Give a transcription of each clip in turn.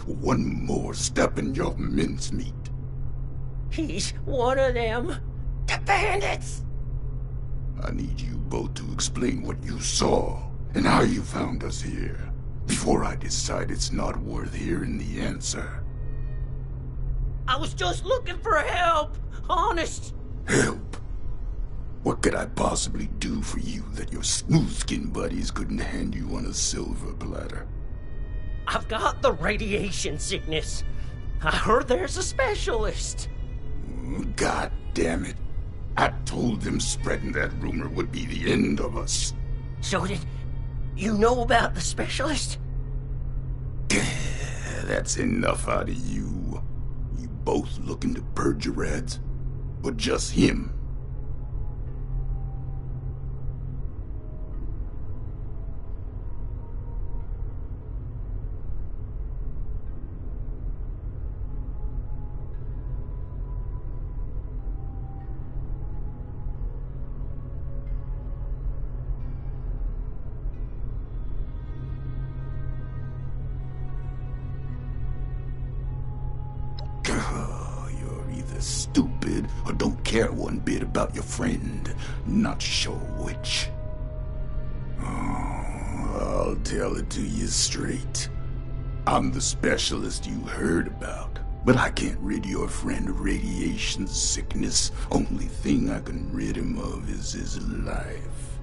one more step in your mincemeat. He's one of them. The bandits! I need you both to explain what you saw and how you found us here, before I decide it's not worth hearing the answer. I was just looking for help, honest. Help? What could I possibly do for you that your smooth-skinned buddies couldn't hand you on a silver platter? I've got the radiation sickness. I heard there's a specialist. God damn it. I told them spreading that rumor would be the end of us. So did you know about the specialist? That's enough out of you. You both looking to purge your ads? Or just him? You're either stupid or don't care one bit about your friend. Not sure which. I'll tell it to you straight. I'm the specialist you heard about, but I can't rid your friend of radiation sickness. Only thing I can rid him of is his life.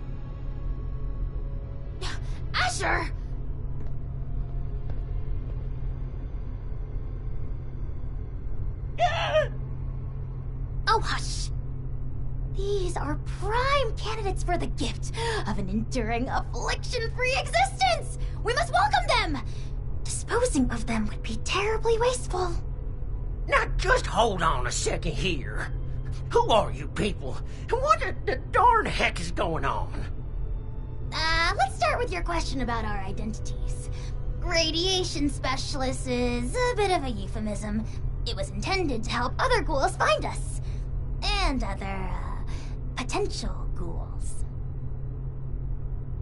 Asher! Oh, hush. These are prime candidates for the gift of an enduring affliction-free existence! We must welcome them! Disposing of them would be terribly wasteful. Now just hold on a second here. Who are you people? And what the darn heck is going on? Let's start with your question about our identities. Radiation specialist is a bit of a euphemism. It was intended to help other ghouls find us. And other, potential ghouls.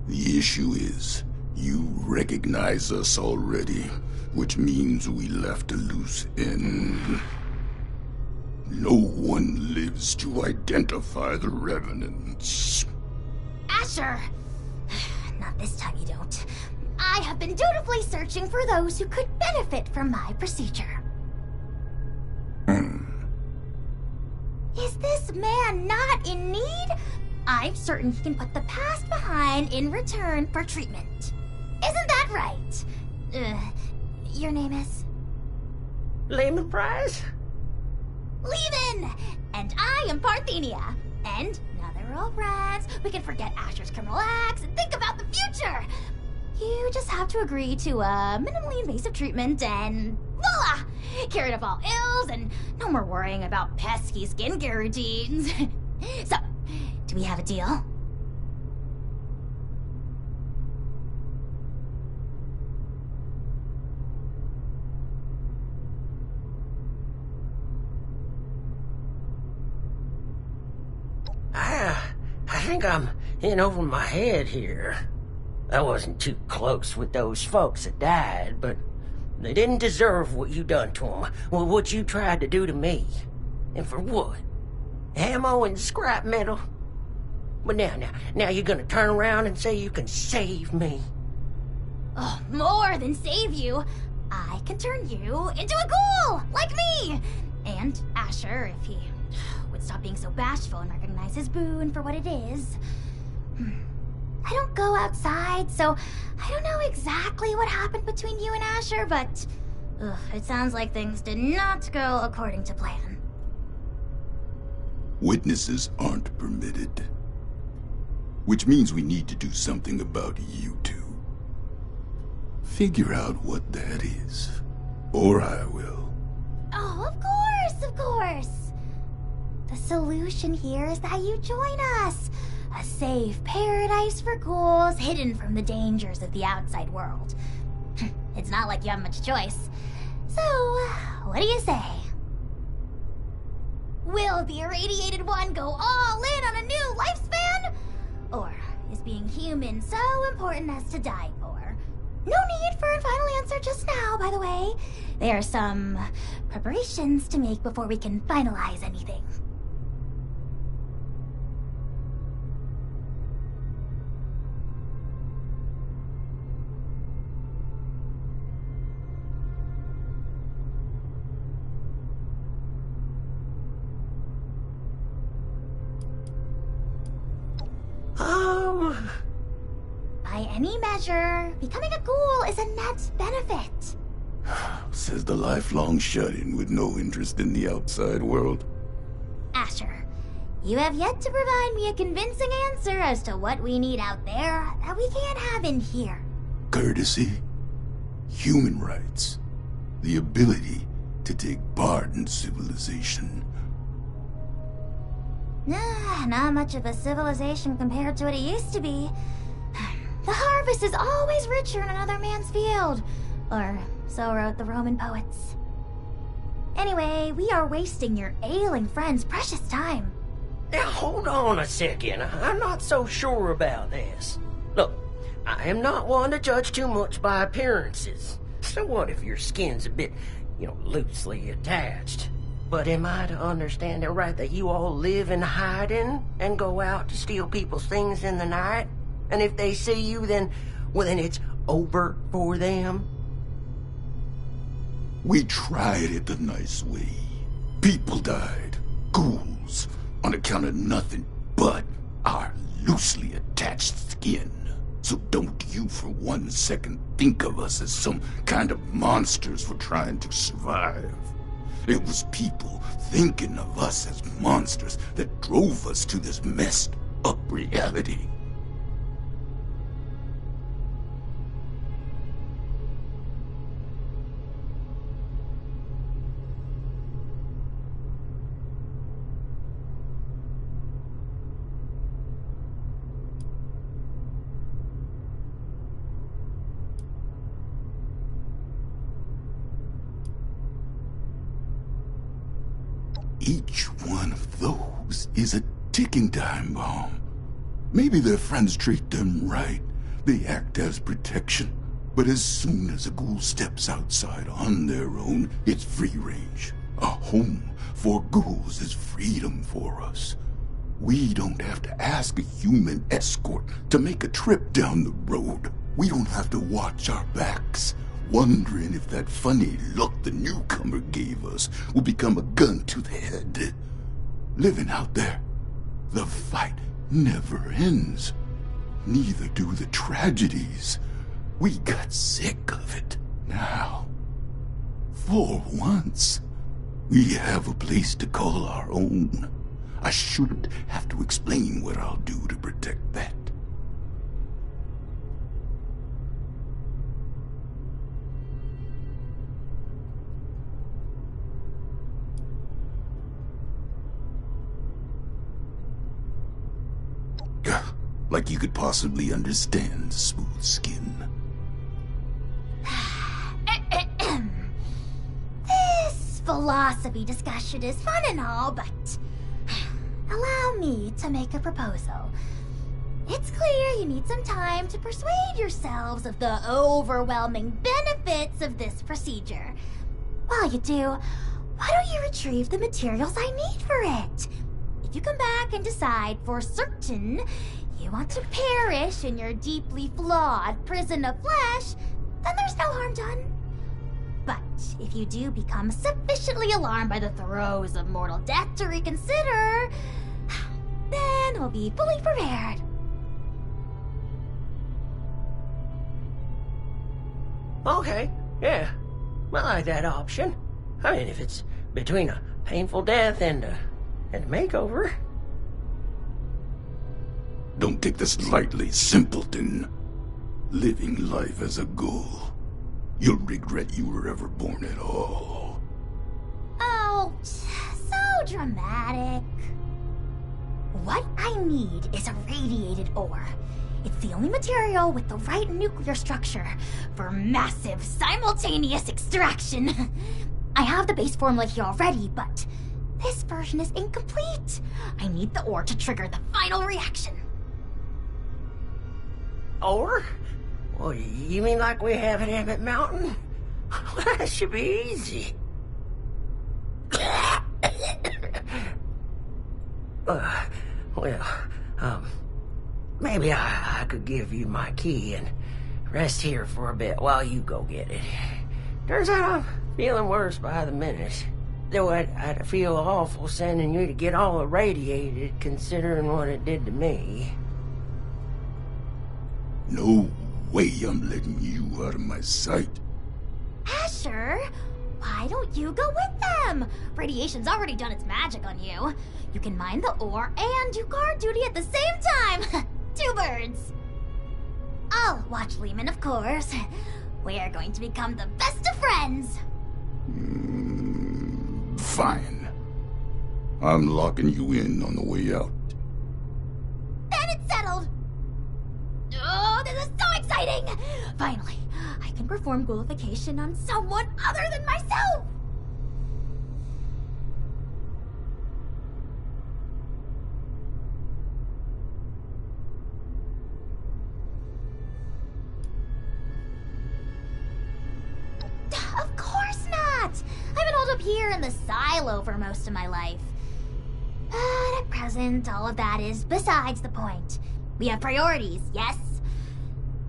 The issue is, you recognize us already, which means we left a loose end. No one lives to identify the revenants. Asher! Not this time you don't. I have been dutifully searching for those who could benefit from my procedure. Is this man not in need? I'm certain he can put the past behind in return for treatment. Isn't that right? Your name is? Lemon Prize? Lehman! And I am Parthenia. And now that we're all friends, we can forget Asher's criminal acts and think about the future. You just have to agree to minimally invasive treatment and voila! Cured of all ills and no more worrying about pesky skincare routines. So, do we have a deal? I think I'm in over my head here. I wasn't too close with those folks that died, but they didn't deserve what you done to them, or what you tried to do to me. And for what? Ammo and scrap metal? But now you're gonna turn around and say you can save me. Oh, more than save you. I can turn you into a ghoul, like me! And Asher, if he would stop being so bashful and recognize his boon for what it is. I don't go outside, so I don't know exactly what happened between you and Asher, but it sounds like things did not go according to plan. Witnesses aren't permitted. Which means we need to do something about you two. Figure out what that is. Or I will. Oh, of course, of course. The solution here is that you join us. A safe paradise for ghouls hidden from the dangers of the outside world. It's not like you have much choice. So, what do you say? Will the irradiated one go all in on a new lifespan? Or is being human so important as to die for? No need for a final answer just now, by the way. there are some preparations to make before we can finalize anything. By any measure, becoming a ghoul is a net benefit. Says the lifelong shut-in with no interest in the outside world. Asher, you have yet to provide me a convincing answer as to what we need out there that we can't have in here. Courtesy, human rights, the ability to take part in civilization. Not much of a civilization compared to what it used to be. The harvest is always richer in another man's field. Or so wrote the Roman poets. Anyway, we are wasting your ailing friend's precious time. Now, hold on a second. I'm not so sure about this. Look, I am not one to judge too much by appearances. So what if your skin's a bit, loosely attached? But am I to understand it right that you all live in hiding and go out to steal people's things in the night? And if they see you, then it's over for them? We tried it the nice way. People died, ghouls, on account of nothing but our loosely attached skin. So don't you for 1 second think of us as some kind of monsters for trying to survive. It was people thinking of us as monsters that drove us to this messed up reality. Each one of those is a ticking time bomb. Maybe their friends treat them right. They act as protection. But as soon as a ghoul steps outside on their own, it's free range. A home for ghouls is freedom for us. We don't have to ask a human escort to make a trip down the road. We don't have to watch our backs, wondering if that funny look the newcomer gave us will become a gun to the head. Living out there, the fight never ends. Neither do the tragedies. We got sick of it. Now, for once, we have a place to call our own. I shouldn't have to explain what I'll do to protect that. Like you could possibly understand smooth skin. This philosophy discussion is fun and all, but allow me to make a proposal. It's clear you need some time to persuade yourselves of the overwhelming benefits of this procedure. While you do, why don't you retrieve the materials I need for it? If you come back and decide for certain you want to perish in your deeply flawed prison of flesh, then there's no harm done. But if you do become sufficiently alarmed by the throes of mortal death to reconsider, then we'll be fully prepared. Okay, yeah. I like that option. I mean, if it's between a painful death and a makeover. Don't take this lightly, simpleton. Living life as a ghoul. You'll regret you were ever born at all. Oh, so dramatic. What I need is a radiated ore. It's the only material with the right nuclear structure for massive simultaneous extraction. I have the base formula here already, but this version is incomplete. I need the ore to trigger the final reaction. Or? Well, you mean like we have at Emmett Mountain? Well, that should be easy. Maybe I could give you my key and rest here for a bit while you go get it. Turns out I'm feeling worse by the minute. Though I'd feel awful sending you to get all irradiated, considering what it did to me. No way I'm letting you out of my sight. Asher, why don't you go with them? Radiation's already done its magic on you. You can mine the ore and do guard duty at the same time. 2 birds. I'll watch Lehman, of course. We are going to become the best of friends. Fine. I'm locking you in on the way out. Then it's settled. Oh, this is so exciting! Finally, I can perform ghoulification on someone other than myself! Of course not! I've been holed up here in the silo for most of my life. But at present, all of that is besides the point. We have priorities, yes?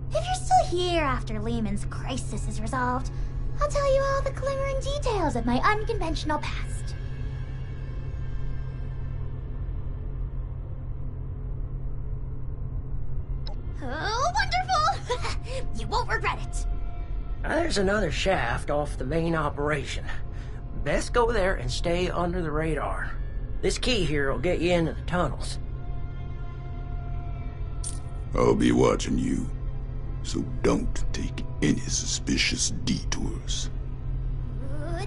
If you're still here after Lehman's crisis is resolved, I'll tell you all the glimmering details of my unconventional past. Oh, wonderful! You won't regret it. There's another shaft off the main operation. Best go there and stay under the radar. This key here will get you into the tunnels. I'll be watching you, so don't take any suspicious detours.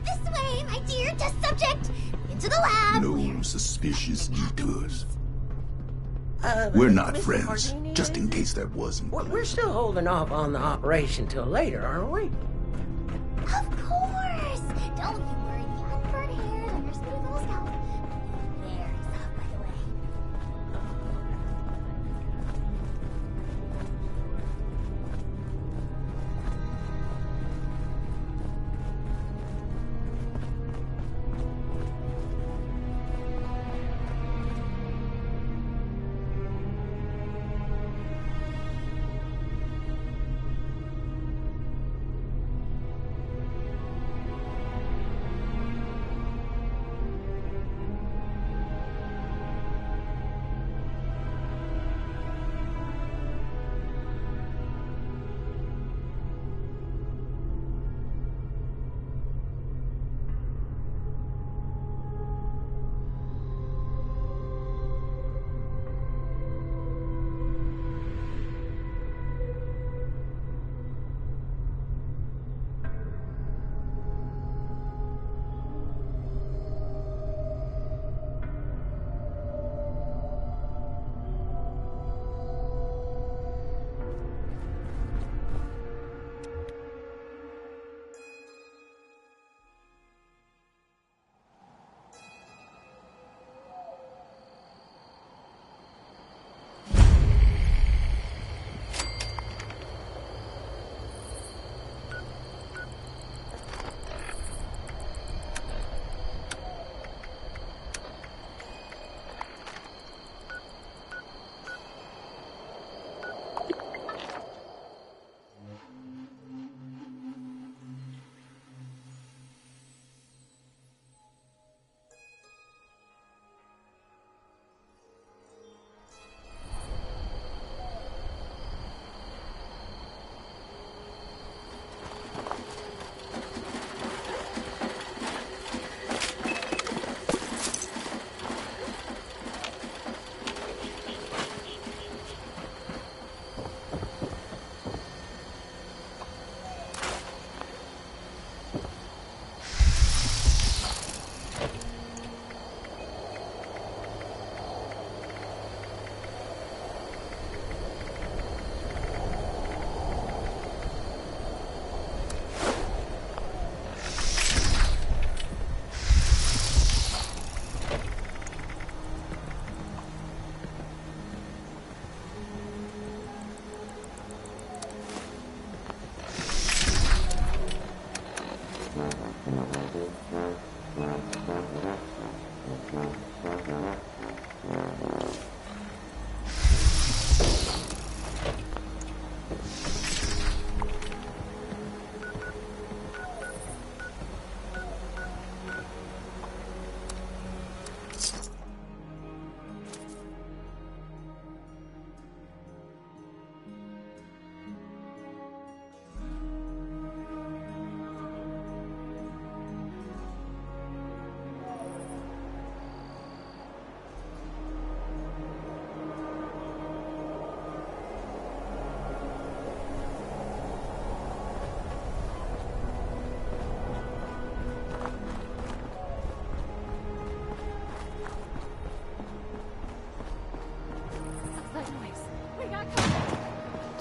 This way, my dear test subject! Into the lab! No suspicious detours. We're not Mr. friends, Martini, just in case that wasn't We're clear. still holding off on the operation till later, aren't we? Of course! Don't you worry, the unburnt hairs on your smooth little scalp. Very soft, by the way.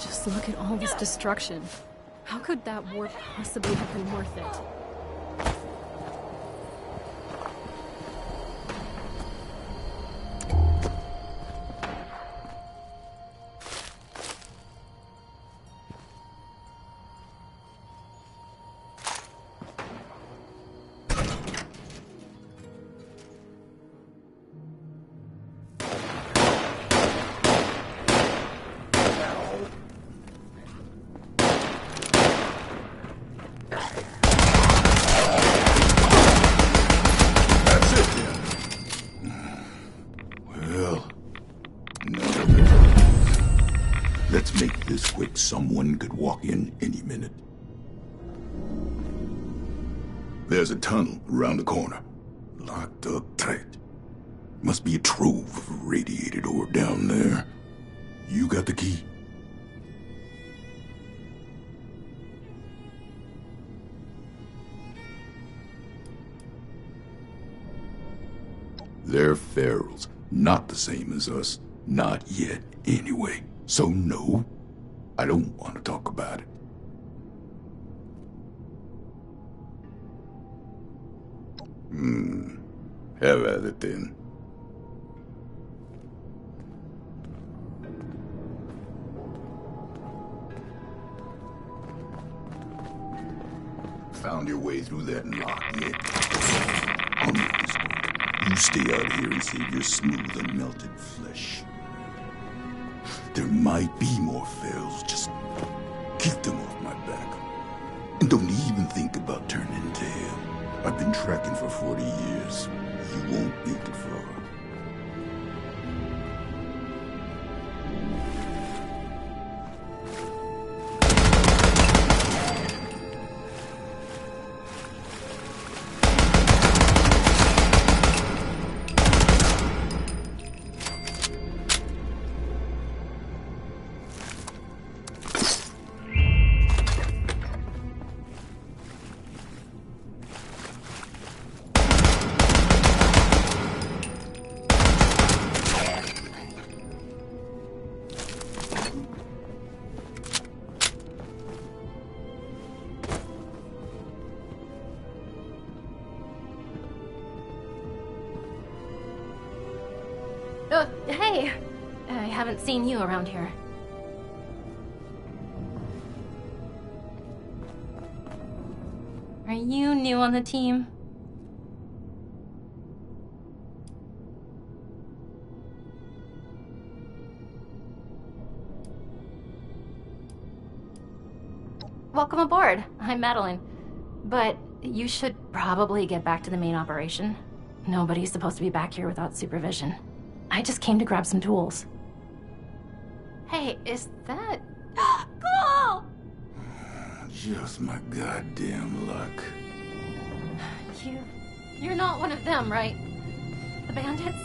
Just look at all this destruction. How could that war possibly have been worth it? Let's make this quick. Someone could walk in any minute. There's a tunnel around the corner. Locked up tight. Must be a trove of radiated ore down there. You got the key? They're ferals. Not the same as us. Not yet, anyway. So no, I don't want to talk about it. Have at it then. Found your way through that lock yet? I'll make this quick. You stay out here and save your smooth and melted flesh. There might be more ferals. Just keep them off my back. And don't even think about turning tail. I've been tracking for 40 years. You won't make it far. Hey! I haven't seen you around here. Are you new on the team? Welcome aboard. I'm Madeline. But you should probably get back to the main operation. Nobody's supposed to be back here without supervision. I just came to grab some tools. Hey, is that... Cool! Just my goddamn luck. You're not one of them, right? The bandits?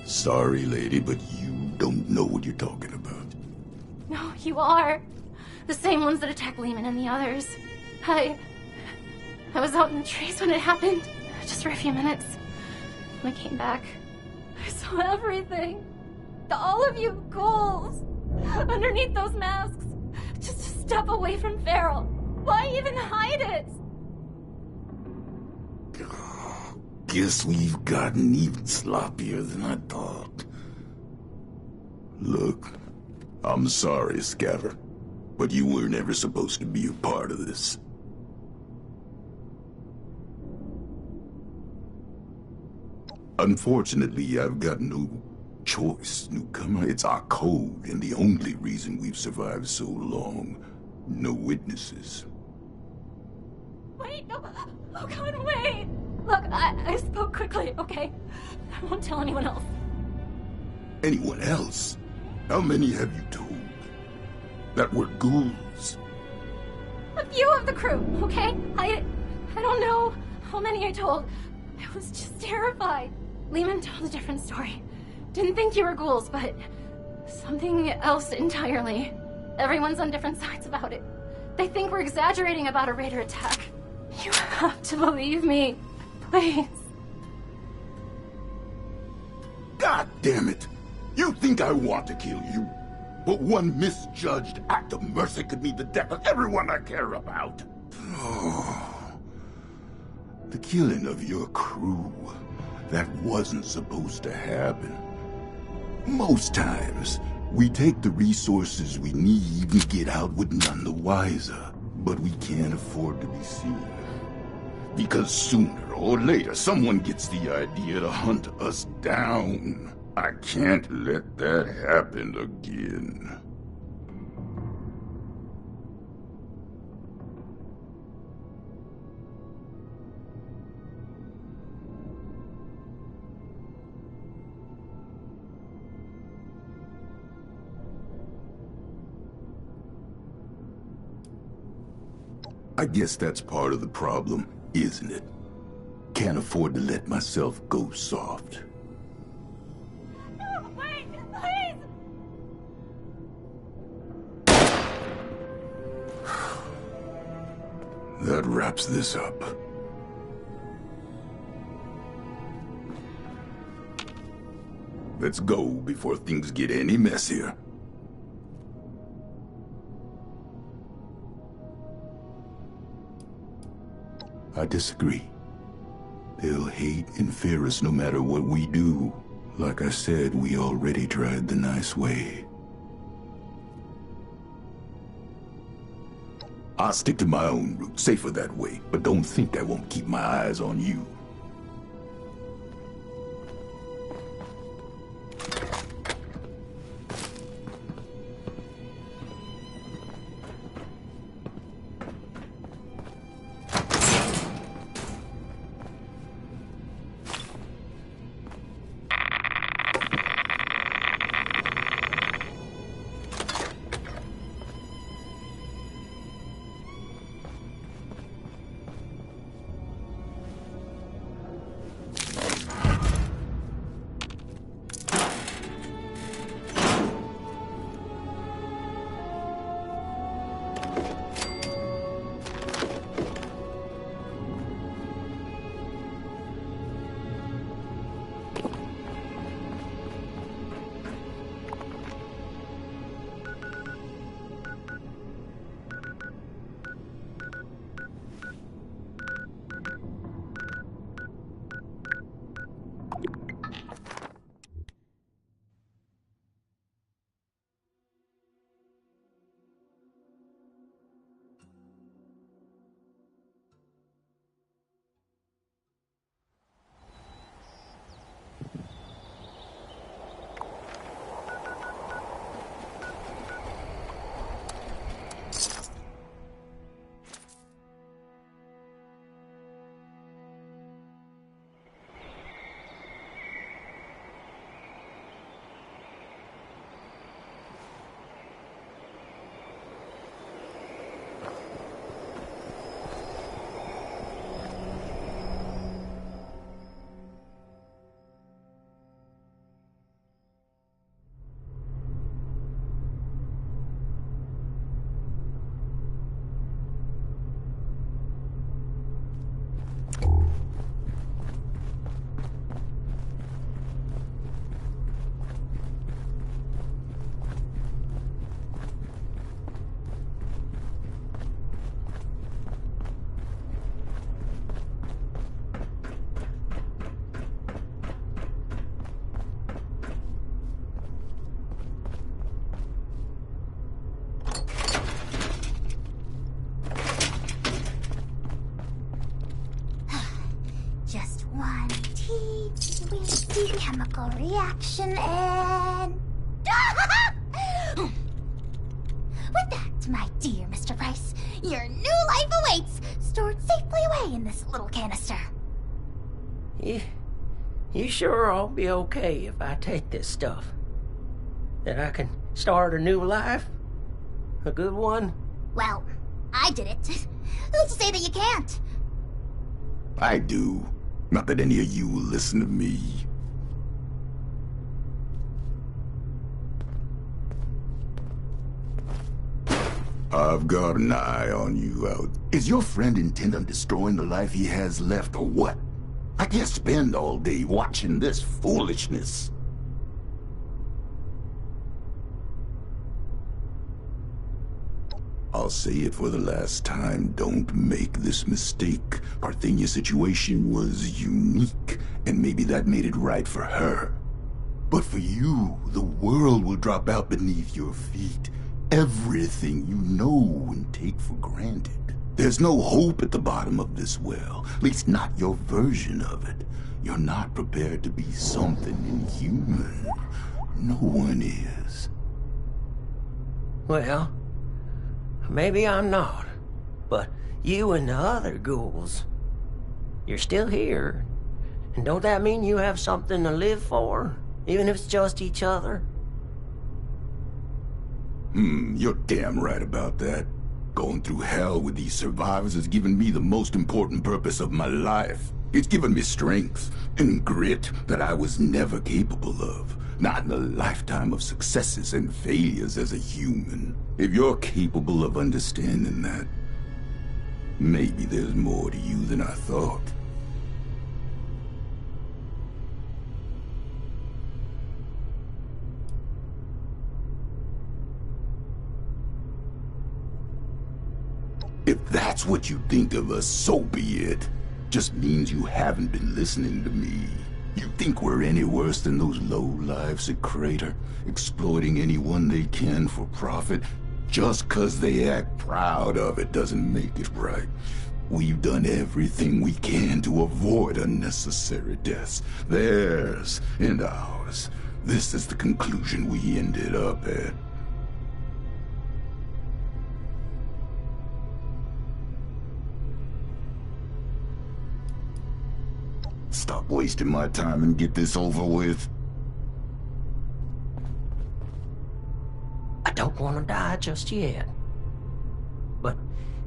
Sorry, lady, but you don't know what you're talking about. No, you are. The same ones that attacked Lehman and the others. I was out in the trees when it happened. Just for a few minutes. When I came back, I saw everything. All of you ghouls. Underneath those masks. Just a step away from Feral. Why even hide it? Guess we've gotten even sloppier than I thought. Look, I'm sorry, Scatter, but you weren't ever supposed to be a part of this. Unfortunately, I've got no choice, newcomer. It's our code, and the only reason we've survived so long. No witnesses. Wait, no. Oh God, wait. Look, I spoke quickly, okay? I won't tell anyone else. Anyone else? How many have you told? That were ghouls? A few of the crew, okay? I don't know how many I told. I was just terrified. Lehman told a different story. Didn't think you were ghouls, but something else entirely. Everyone's on different sides about it. They think we're exaggerating about a raider attack. You have to believe me. Please. God damn it! You think I want to kill you? But one misjudged act of mercy could mean the death of everyone I care about. Oh, the killing of your crew. That wasn't supposed to happen. Most times, we take the resources we need and get out with none the wiser. But we can't afford to be seen. Because sooner or later, someone gets the idea to hunt us down. I can't let that happen again. I guess that's part of the problem, isn't it? Can't afford to let myself go soft. No, wait, please! That wraps this up. Let's go before things get any messier. I disagree. They'll hate and fear us no matter what we do. Like I said, we already tried the nice way. I'll stick to my own route, safer that way, but don't think I won't keep my eyes on you. Chemical reaction and... With that, my dear Mr. Price, your new life awaits, stored safely away in this little canister. You sure I'll be okay if I take this stuff? That I can start a new life? A good one? Well, I did it. Who's to say that you can't? I do. Not that any of you will listen to me. I've got an eye on you out. Is your friend intent on destroying the life he has left, or what? I can't spend all day watching this foolishness. I'll say it for the last time, don't make this mistake. Parthenia's situation was unique, and maybe that made it right for her. But for you, the world will drop out beneath your feet. Everything you know and take for granted. There's no hope at the bottom of this well, at least not your version of it. You're not prepared to be something inhuman. No one is. Well, maybe I'm not, but you and the other ghouls, you're still here. And don't that mean you have something to live for, even if it's just each other? You're damn right about that. Going through hell with these survivors has given me the most important purpose of my life. It's given me strength and grit that I was never capable of. Not in a lifetime of successes and failures as a human. If you're capable of understanding that, maybe there's more to you than I thought. If that's what you think of us, so be it. Just means you haven't been listening to me. You think we're any worse than those lowlifes at Crater, exploiting anyone they can for profit? Just 'cause they act proud of it doesn't make it right. We've done everything we can to avoid unnecessary deaths. Theirs and ours. This is the conclusion we ended up at. Stop wasting my time and get this over with. I don't want to die just yet. But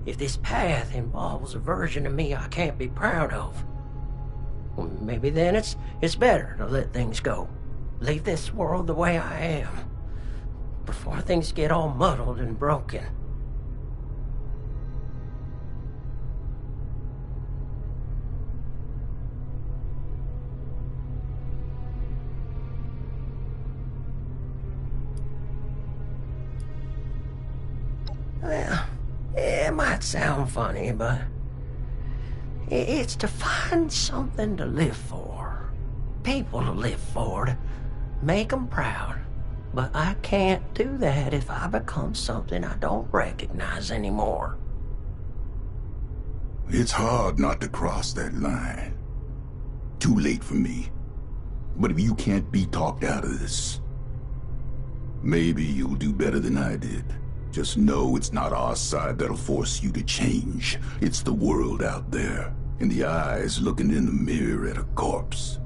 if this path involves a version of me I can't be proud of, well, maybe then it's better to let things go. Leave this world the way I am, before things get all muddled and broken. Well, it might sound funny, but it's to find something to live for. People to live for, to make them proud. But I can't do that if I become something I don't recognize anymore. It's hard not to cross that line. Too late for me. But if you can't be talked out of this, maybe you'll do better than I did. Just know it's not our side that'll force you to change. It's the world out there, and the eyes looking in the mirror at a corpse.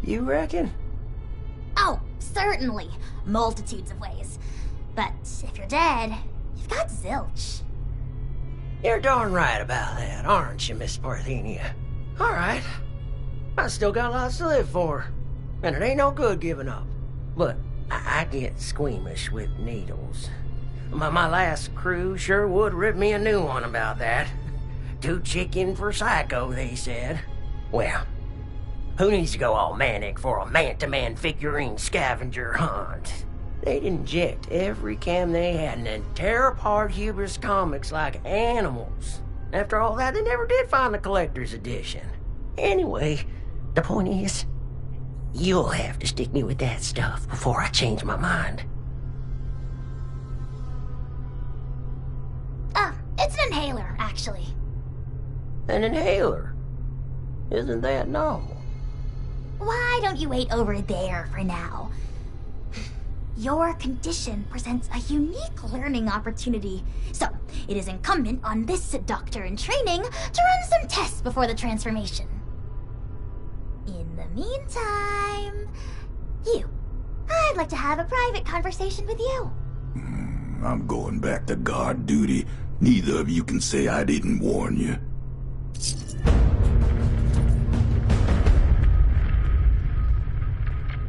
You reckon? Oh, certainly. Multitudes of ways. But if you're dead, you've got zilch. You're darn right about that, aren't you, Miss Parthenia? All right. I still got lots to live for, and it ain't no good giving up. But I get squeamish with needles. My last crew sure would rip me a new one about that. Too chicken for Psycho, they said. Well, who needs to go all manic for a man-to-man figurine scavenger hunt? They'd inject every cam they had and then tear apart Hubris comics like animals. After all that, they never did find the collector's edition. Anyway, the point is, you'll have to stick me with that stuff before I change my mind. It's an inhaler, actually. An inhaler? Isn't that novel? Why don't you wait over there for now? Your condition presents a unique learning opportunity, so it is incumbent on this doctor in training to run some tests before the transformation. In the meantime, I'd like to have a private conversation with you. I'm going back to guard duty. Neither of you can say I didn't warn you.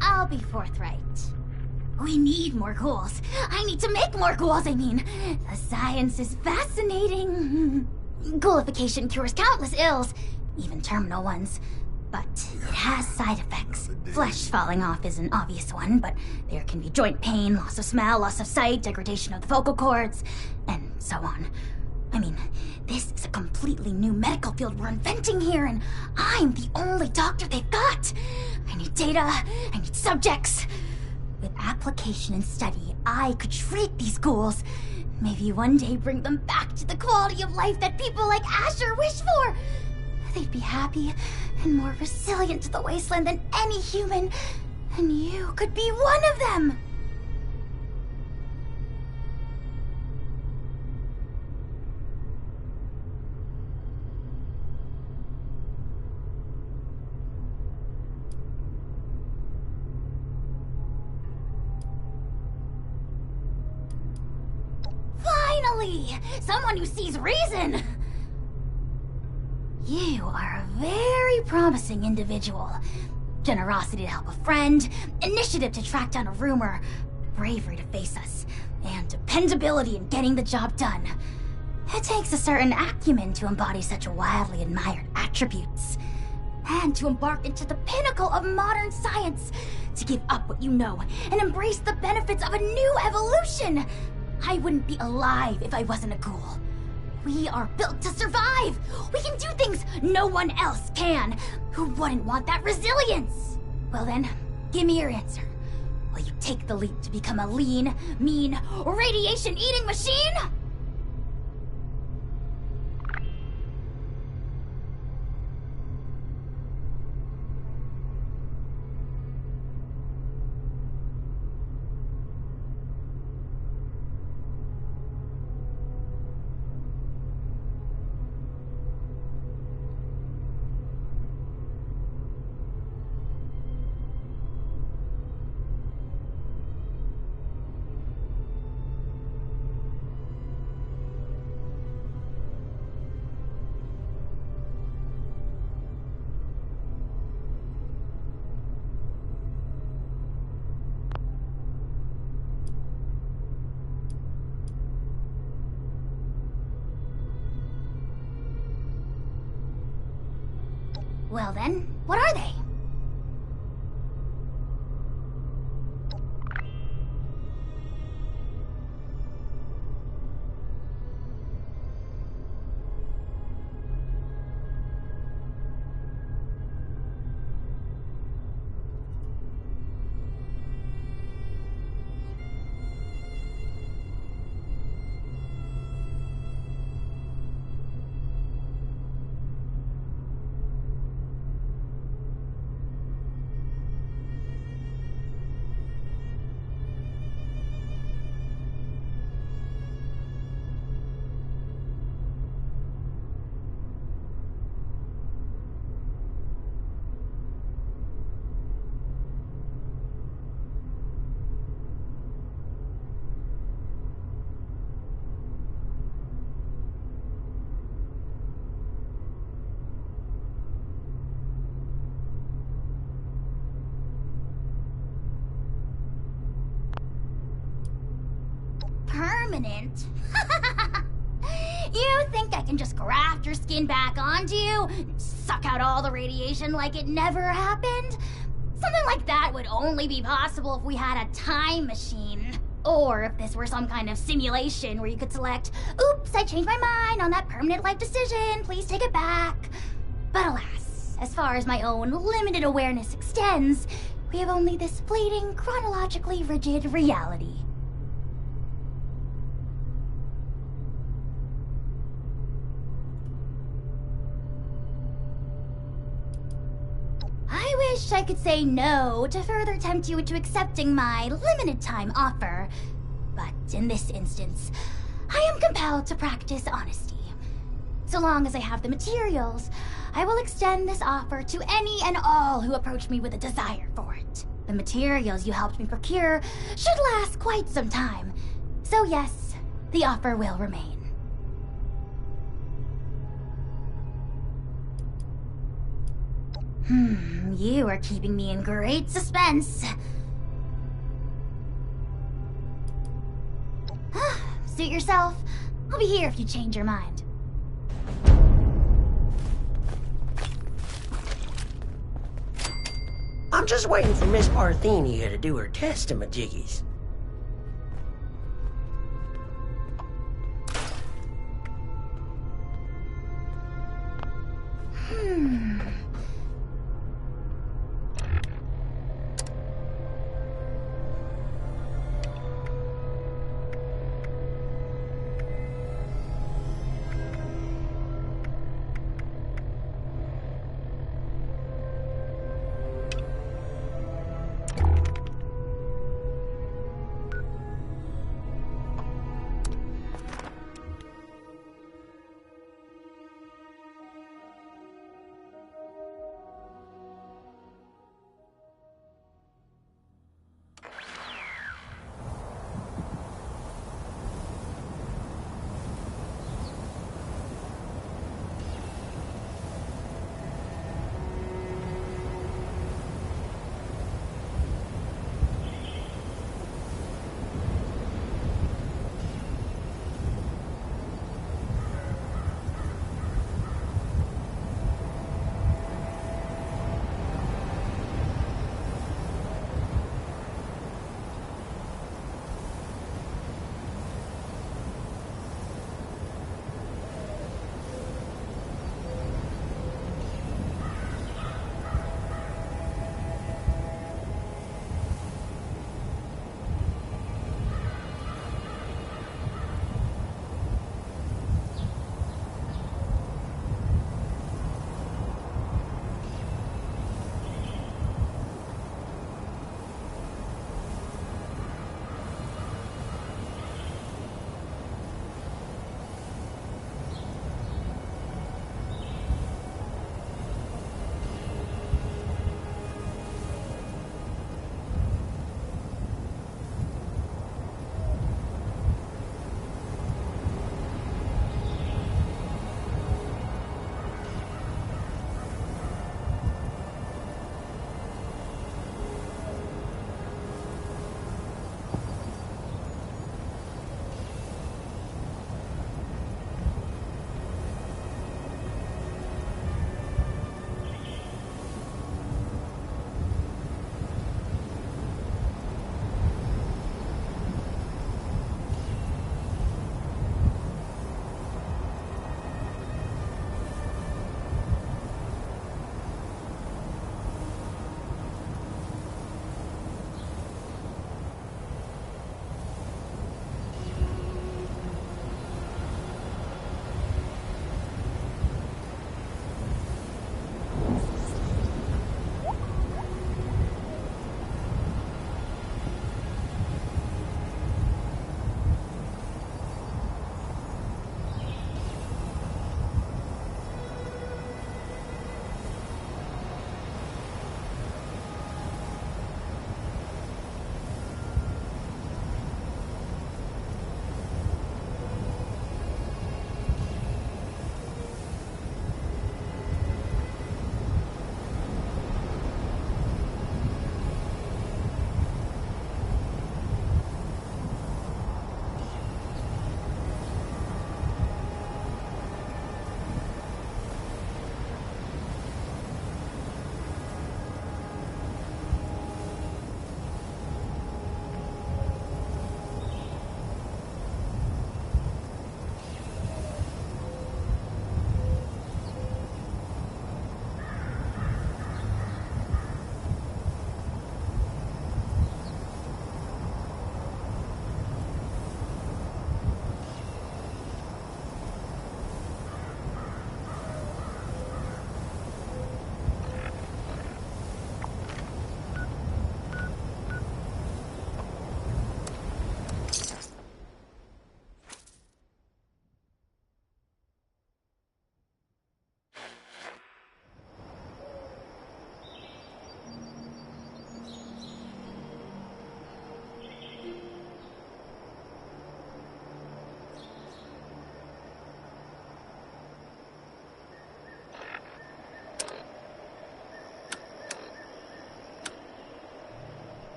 I'll be forthright. We need more ghouls. I need to make more ghouls, I mean. The science is fascinating. Ghoulification cures countless ills, even terminal ones. But it has side effects. Flesh falling off is an obvious one, but there can be joint pain, loss of smell, loss of sight, degradation of the vocal cords, and so on. I mean, this is a completely new medical field we're inventing here, and I'm the only doctor they've got. I need data, I need subjects. With application and study, I could treat these ghouls. Maybe one day bring them back to the quality of life that people like Asher wish for. They'd be happy and more resilient to the wasteland than any human, and you could be one of them. Finally! Someone who sees reason! You are a very promising individual. Generosity to help a friend, initiative to track down a rumor, bravery to face us, and dependability in getting the job done. It takes a certain acumen to embody such wildly admired attributes. And to embark into the pinnacle of modern science, to give up what you know and embrace the benefits of a new evolution. I wouldn't be alive if I wasn't a ghoul. We are built to survive! We can do things no one else can! Who wouldn't want that resilience? Well then, give me your answer. Will you take the leap to become a lean, mean, radiation-eating machine? Well then, what are they? Permanent? You think I can just graft your skin back onto you? Suck out all the radiation like it never happened? Something like that would only be possible if we had a time machine. Or if this were some kind of simulation where you could select, oops, I changed my mind on that permanent life decision, please take it back. But alas, as far as my own limited awareness extends, we have only this fleeting, chronologically rigid reality. I wish I could say no to further tempt you into accepting my limited time offer, but in this instance, I am compelled to practice honesty. So long as I have the materials, I will extend this offer to any and all who approach me with a desire for it. The materials you helped me procure should last quite some time, so yes, the offer will remain. You are keeping me in great suspense. suit yourself. I'll be here if you change your mind. I'm just waiting for Miss Parthenia to do her test-a-majiggies.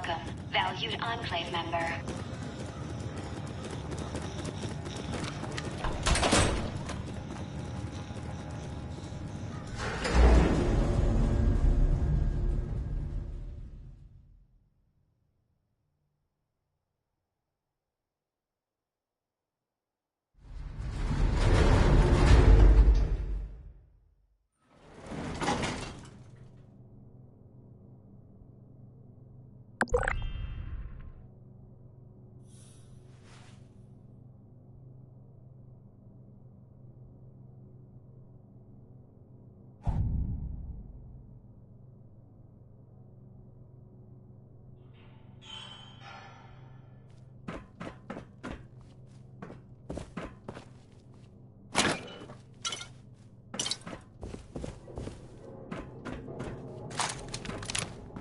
Welcome, valued Enclave member.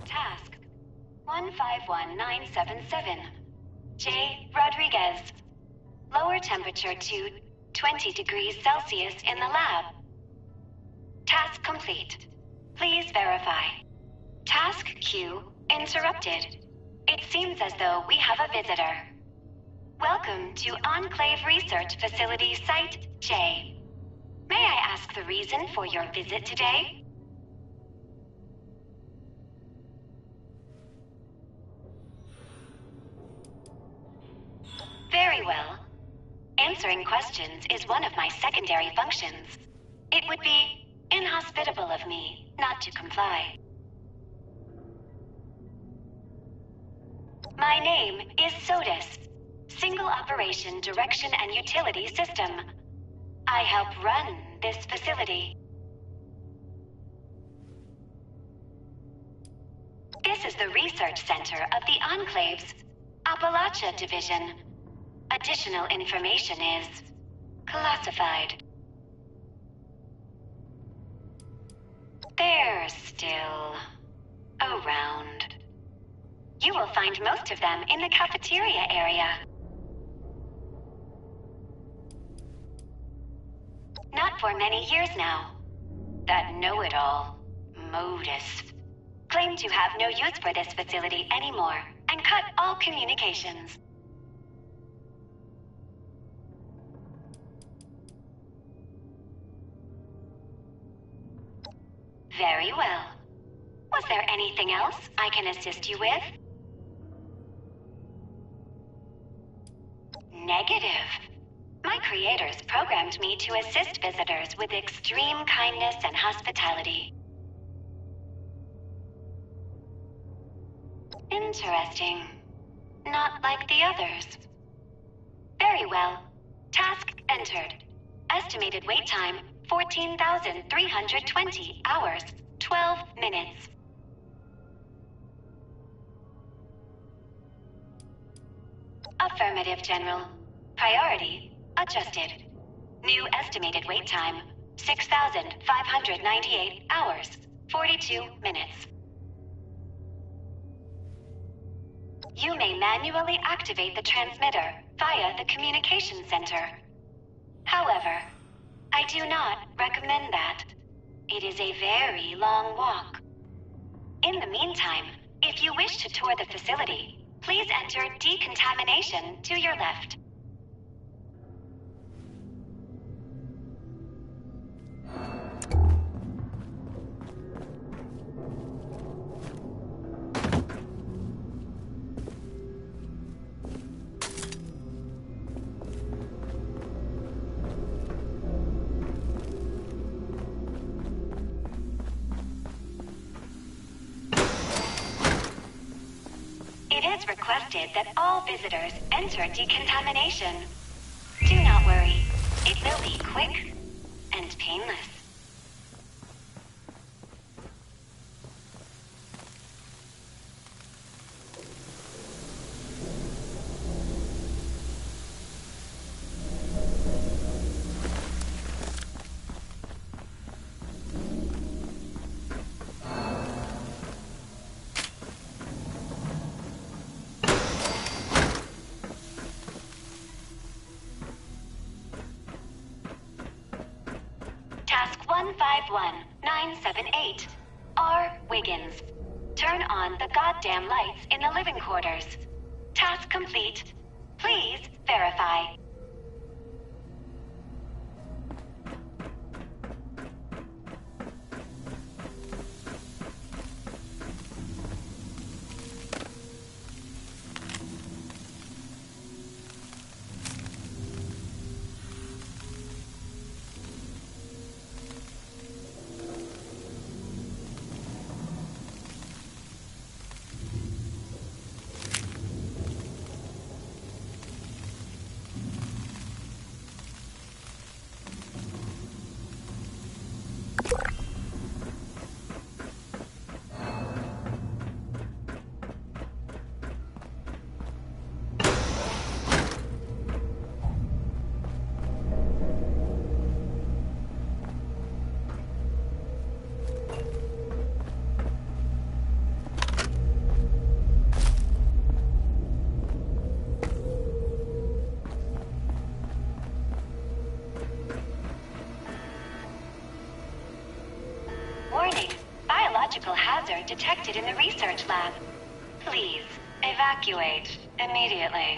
Task 151977. J. Rodriguez. Lower temperature to 20 degrees Celsius in the lab. Task complete. Please verify. Task queue interrupted. It seems as though we have a visitor. Welcome to Enclave Research Facility Site J. May I ask the reason for your visit today? Very well. Answering questions is one of my secondary functions. It would be inhospitable of me not to comply. My name is SOTUS, Single Operation Direction and Utility System. I help run this facility. This is the research center of the Enclave's Appalachia Division. Additional information is classified. They're still around. You will find most of them in the cafeteria area. Not for many years now. That know-it-all, Modus, claimed to have no use for this facility anymore and cut all communications. Very well. Was there anything else I can assist you with? Negative. My creators programmed me to assist visitors with extreme kindness and hospitality. Interesting. Not like the others. Very well. Task entered. Estimated wait time, 14,320 hours, 12 minutes. Affirmative, General. Priority adjusted. New estimated wait time, 6,598 hours, 42 minutes. You may manually activate the transmitter via the communication center. However, I do not recommend that. It is a very long walk. In the meantime, if you wish to tour the facility, please enter decontamination to your left. It is requested that all visitors enter decontamination. Do not worry. It will be quick and painless. Task 151978. R. Wiggins. Turn on the goddamn lights in the living quarters. Task complete. Please verify. Warning. Biological hazard detected in the research lab. Please, evacuate immediately.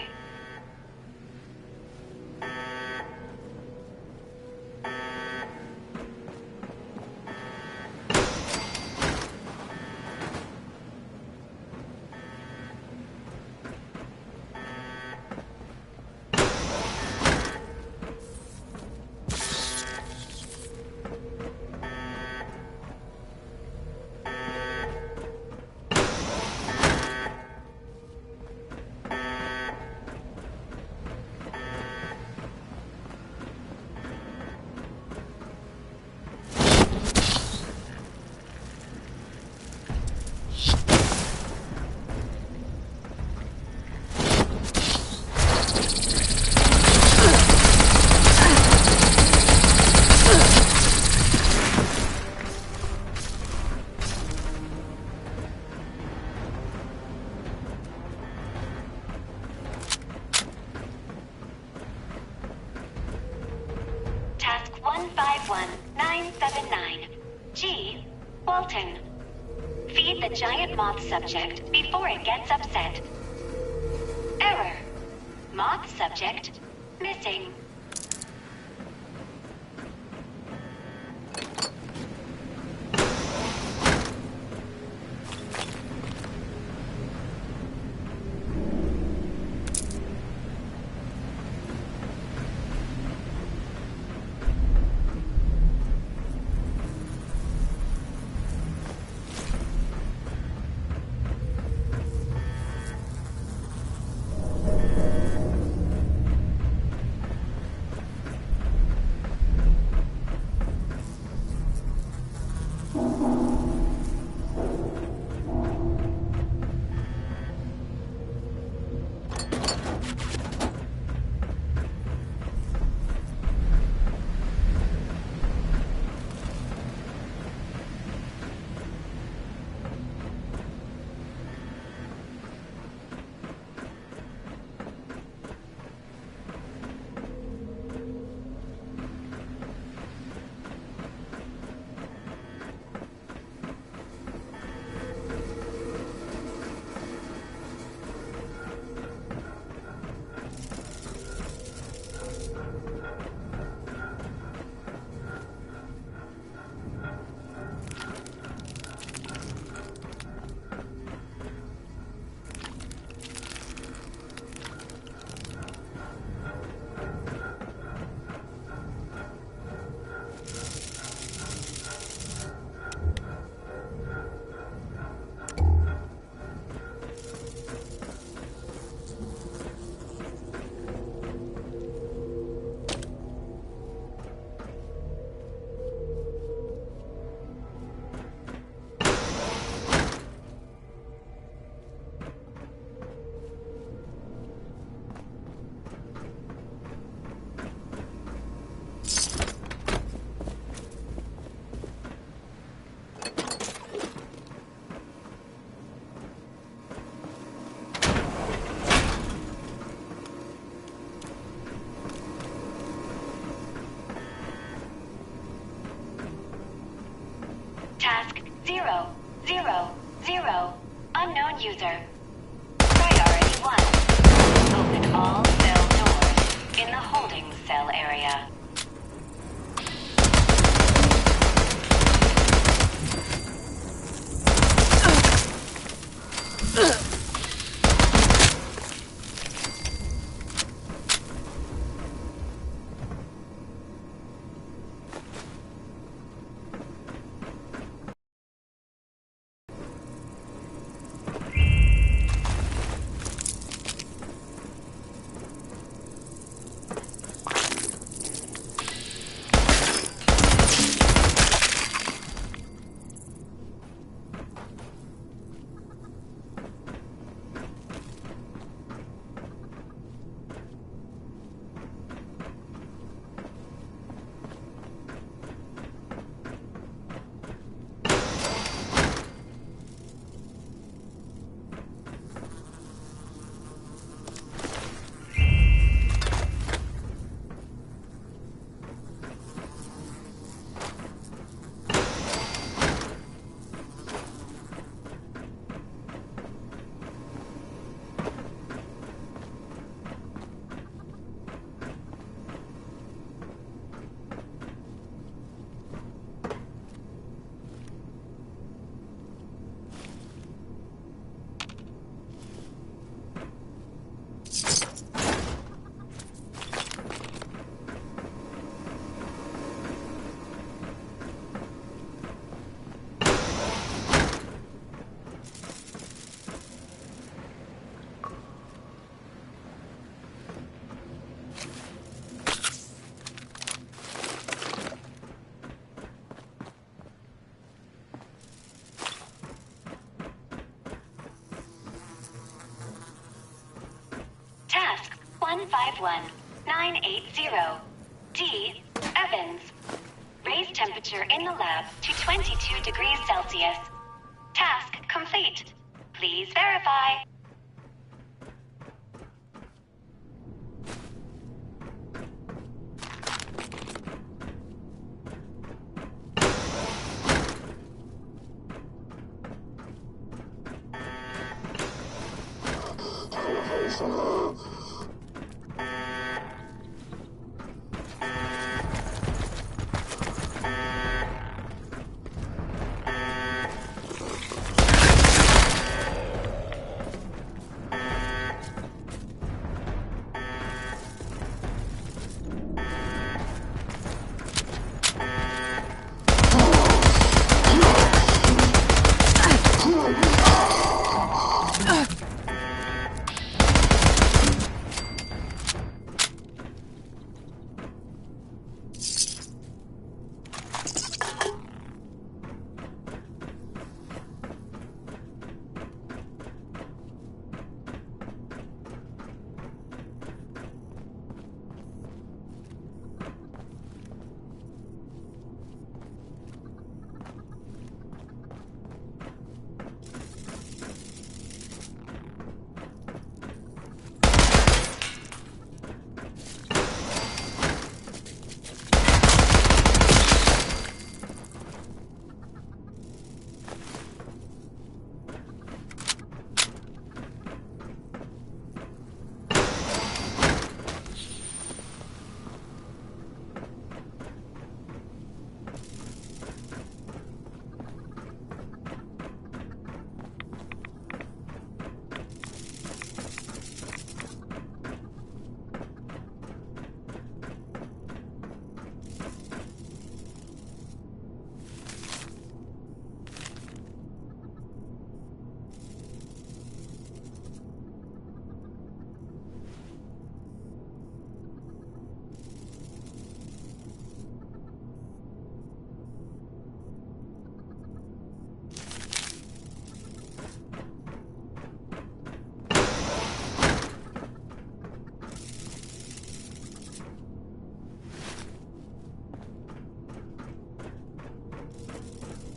Task 151979. G. Walton. Feed the giant moth subject before it gets upset. Error. Moth subject missing. Task 000. 0. Unknown user. Priority 1. Open all cell doors in the holding cell area. Task 151980. D. Evans. Raise temperature in the lab to 22 degrees Celsius. Task complete. Please verify.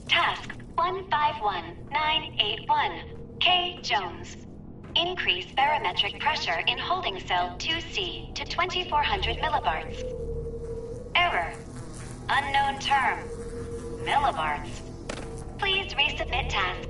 Task 151981. K. Jones. Increase barometric pressure in holding cell 2C to 2400 millibarts. Error. Unknown term. Millibarts. Please resubmit task.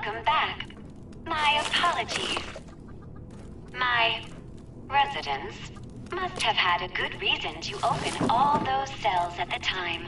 Welcome back. My apologies. My residents must have had a good reason to open all those cells at the time.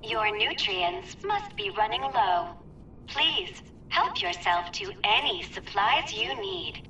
Your nutrients must be running low. Please, help yourself to any supplies you need.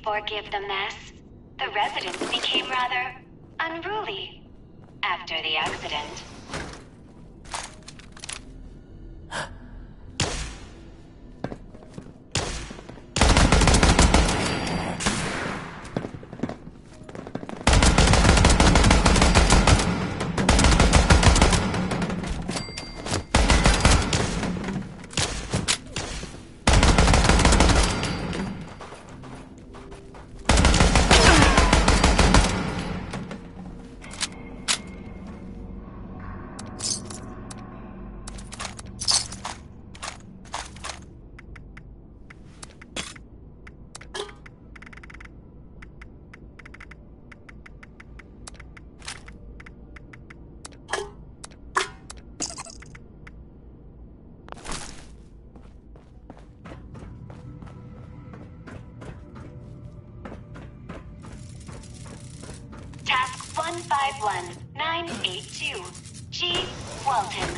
forgive the mess. The residents became rather unruly after the accident. Task 151982. G. Walton.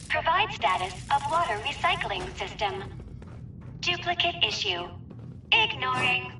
Provide status of water recycling system. Duplicate issue. Ignoring.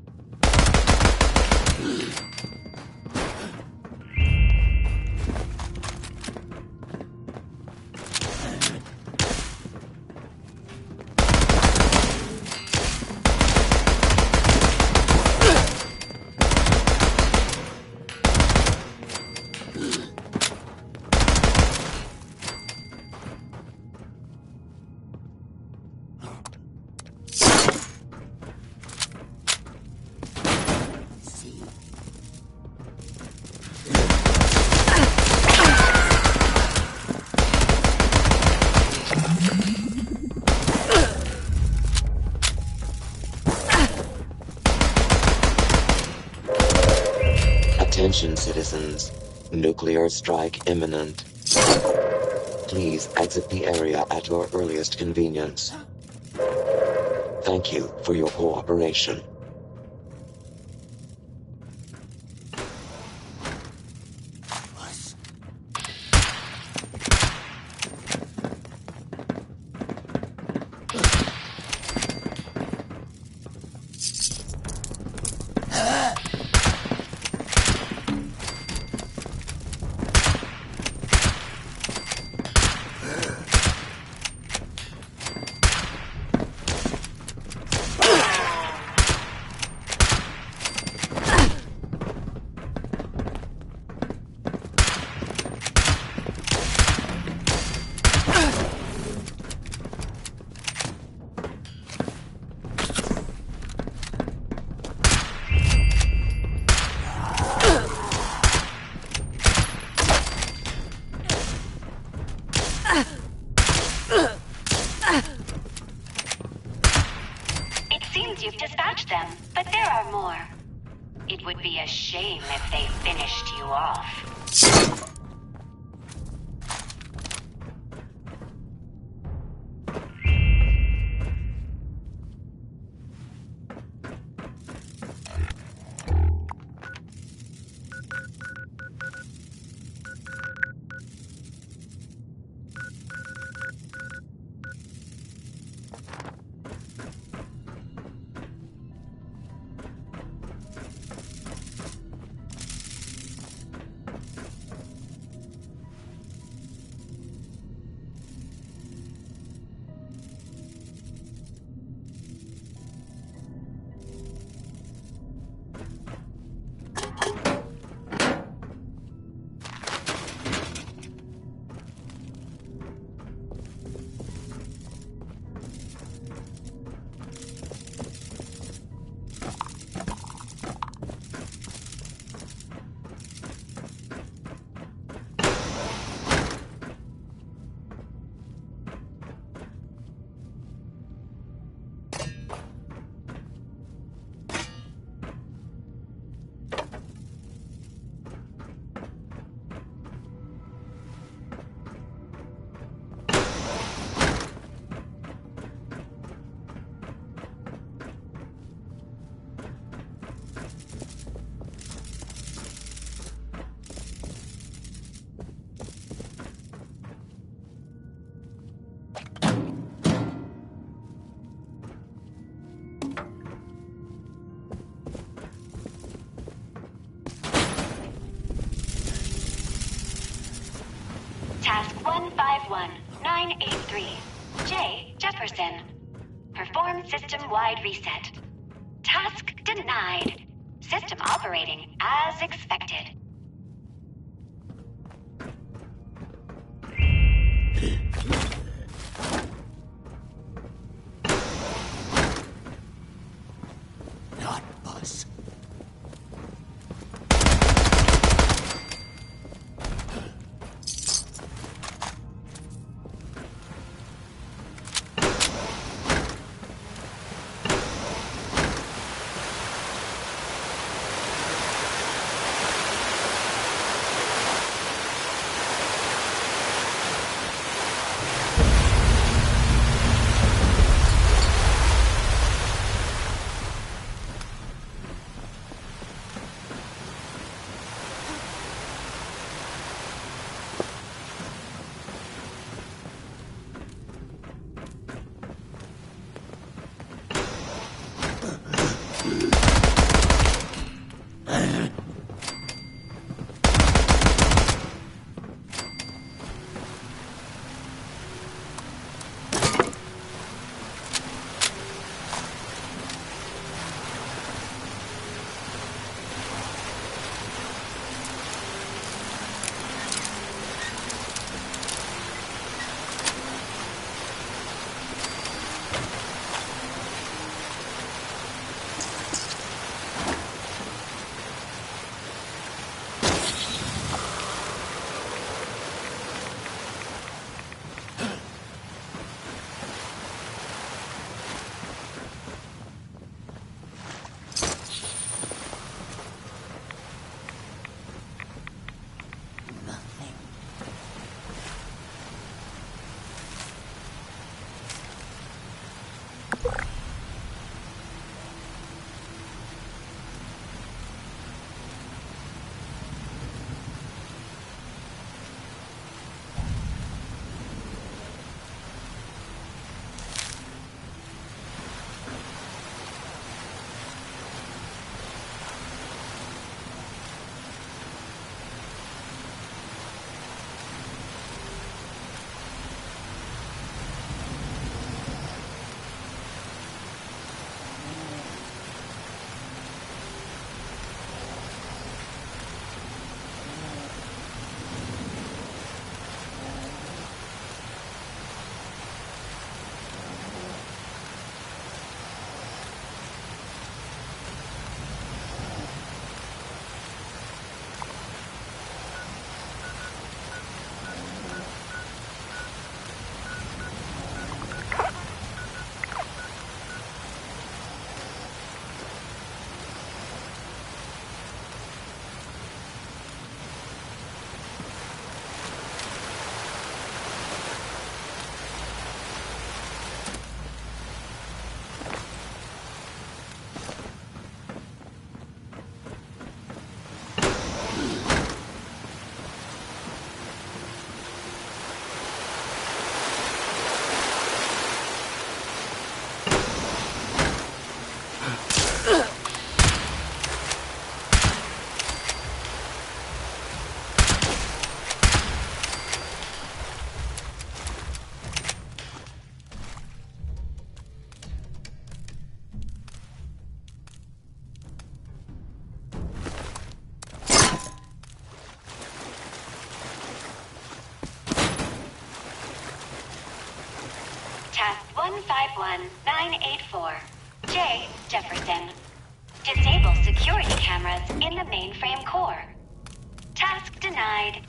Attention citizens, nuclear strike imminent. Please exit the area at your earliest convenience. Thank you for your cooperation. It seems you've dispatched them, but there are more. It would be a shame if they finished you off. 151983. J. Jefferson. Perform system-wide reset. Task denied. System operating as expected. Not us. Task 151984. J. Jefferson. Disable security cameras in the mainframe core. Task denied.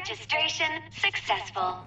Registration successful.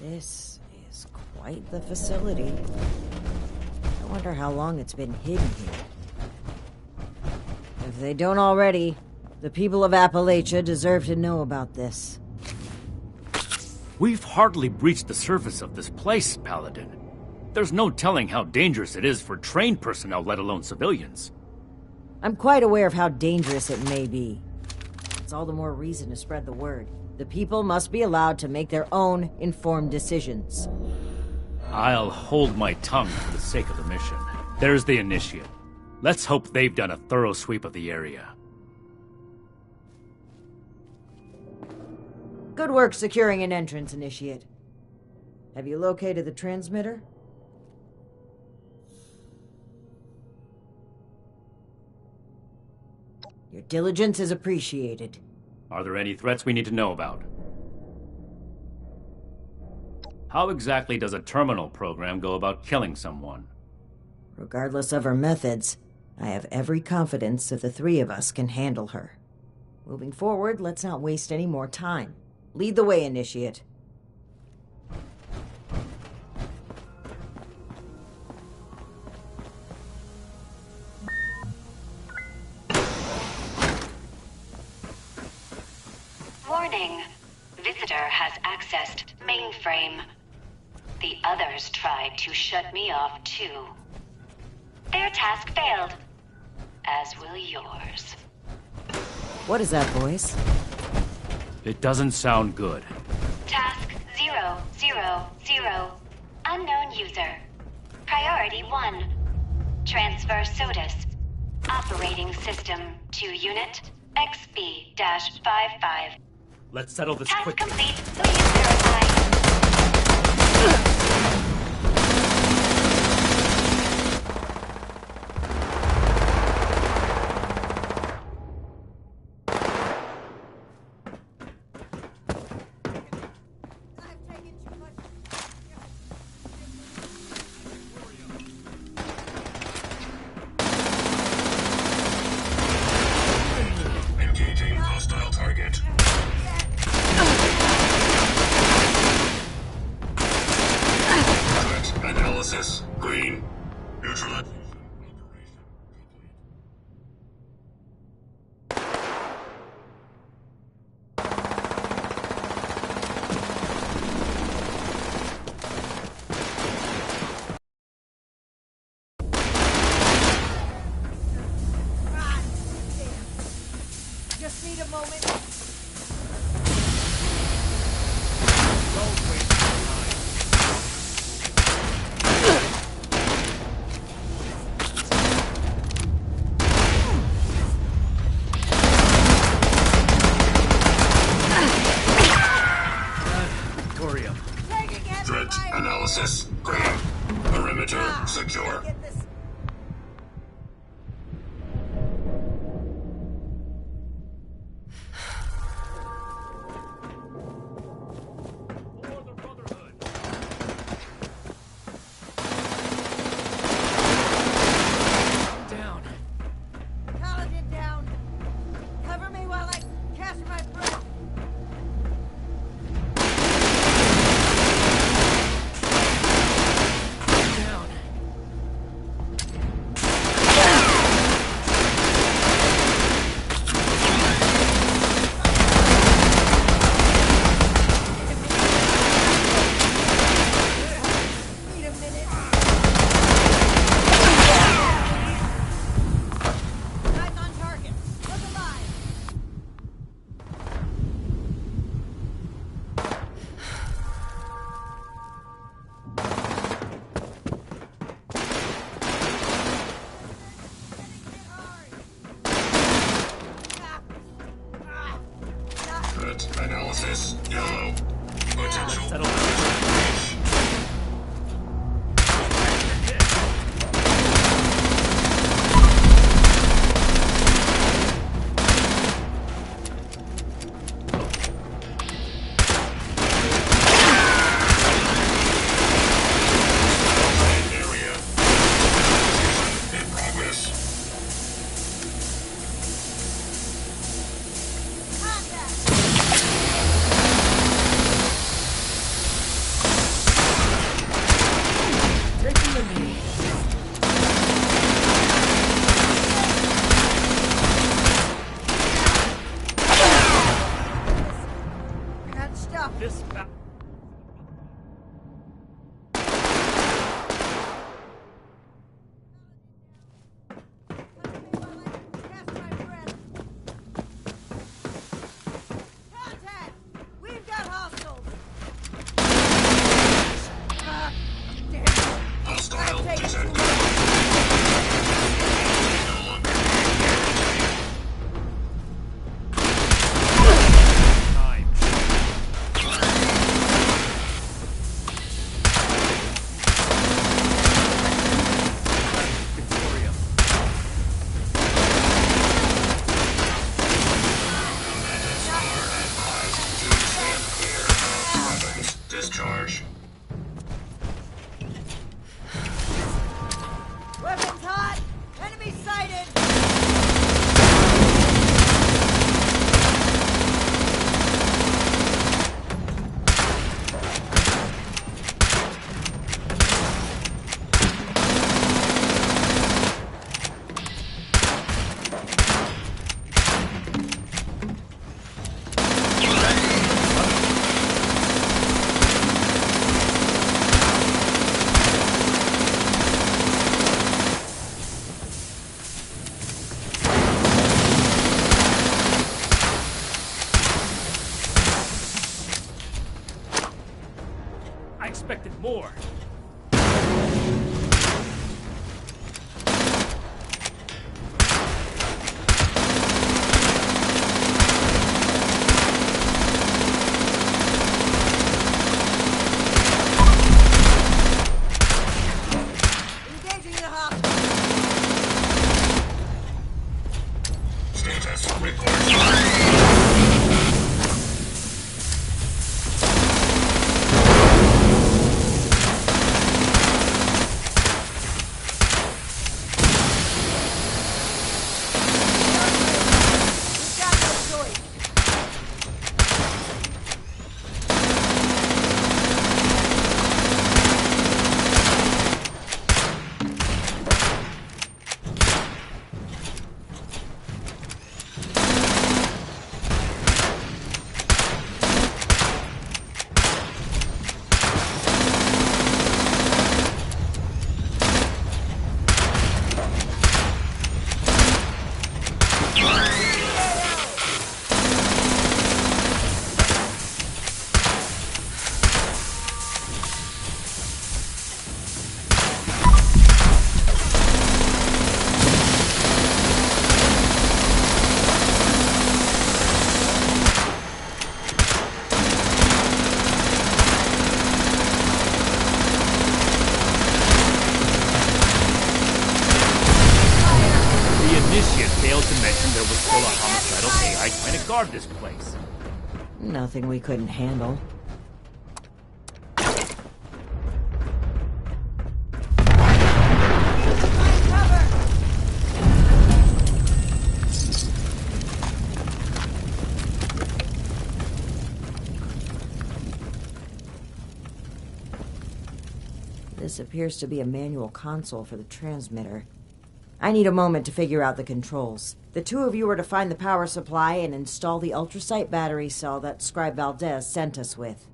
This is quite the facility. I wonder how long it's been hidden here. If they don't already, the people of Appalachia deserve to know about this. We've hardly breached the surface of this place, Paladin. There's no telling how dangerous it is for trained personnel, let alone civilians. I'm quite aware of how dangerous it may be. It's all the more reason to spread the word. The people must be allowed to make their own informed decisions. I'll hold my tongue for the sake of the mission. There's the Initiate. Let's hope they've done a thorough sweep of the area. Good work securing an entrance, Initiate. Have you located the transmitter? Your diligence is appreciated. Are there any threats we need to know about? How exactly does a terminal program go about killing someone? Regardless of her methods, I have every confidence that the three of us can handle her. Moving forward, let's not waste any more time. Lead the way, Initiate. Warning. Visitor has accessed mainframe. The others tried to shut me off too. Their task failed, as will yours. What is that voice? It doesn't sound good. Task 000. Unknown user. Priority 1. Transfer SOTUS. Operating system to unit XB-55. Let's settle this Task quickly. complete. Please verify. Engaging hostile target. Threat analysis. Green. Neutralization operation complete. Just need a moment. Victoria. Threat analysis. Green. Perimeter secure. Down. Paladin down. Cover me while I catch my breath. Down. Initiate failed to mention there was still a homicidal AI trying to guard this place. Nothing we couldn't handle. This appears to be a manual console for the transmitter. I need a moment to figure out the controls. The two of you are to find the power supply and install the ultrasight battery cell that Scribe Valdez sent us with.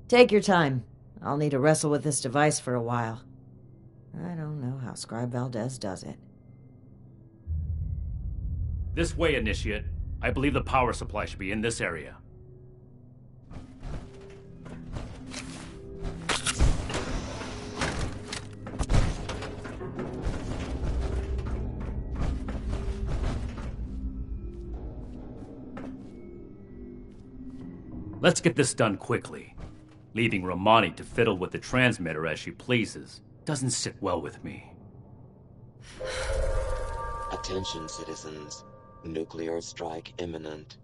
Take your time. I'll need to wrestle with this device for a while. I don't know how Scribe Valdez does it. This way, Initiate. I believe the power supply should be in this area. Let's get this done quickly. Leaving Romani to fiddle with the transmitter as she pleases doesn't sit well with me. Attention, citizens. Nuclear strike imminent.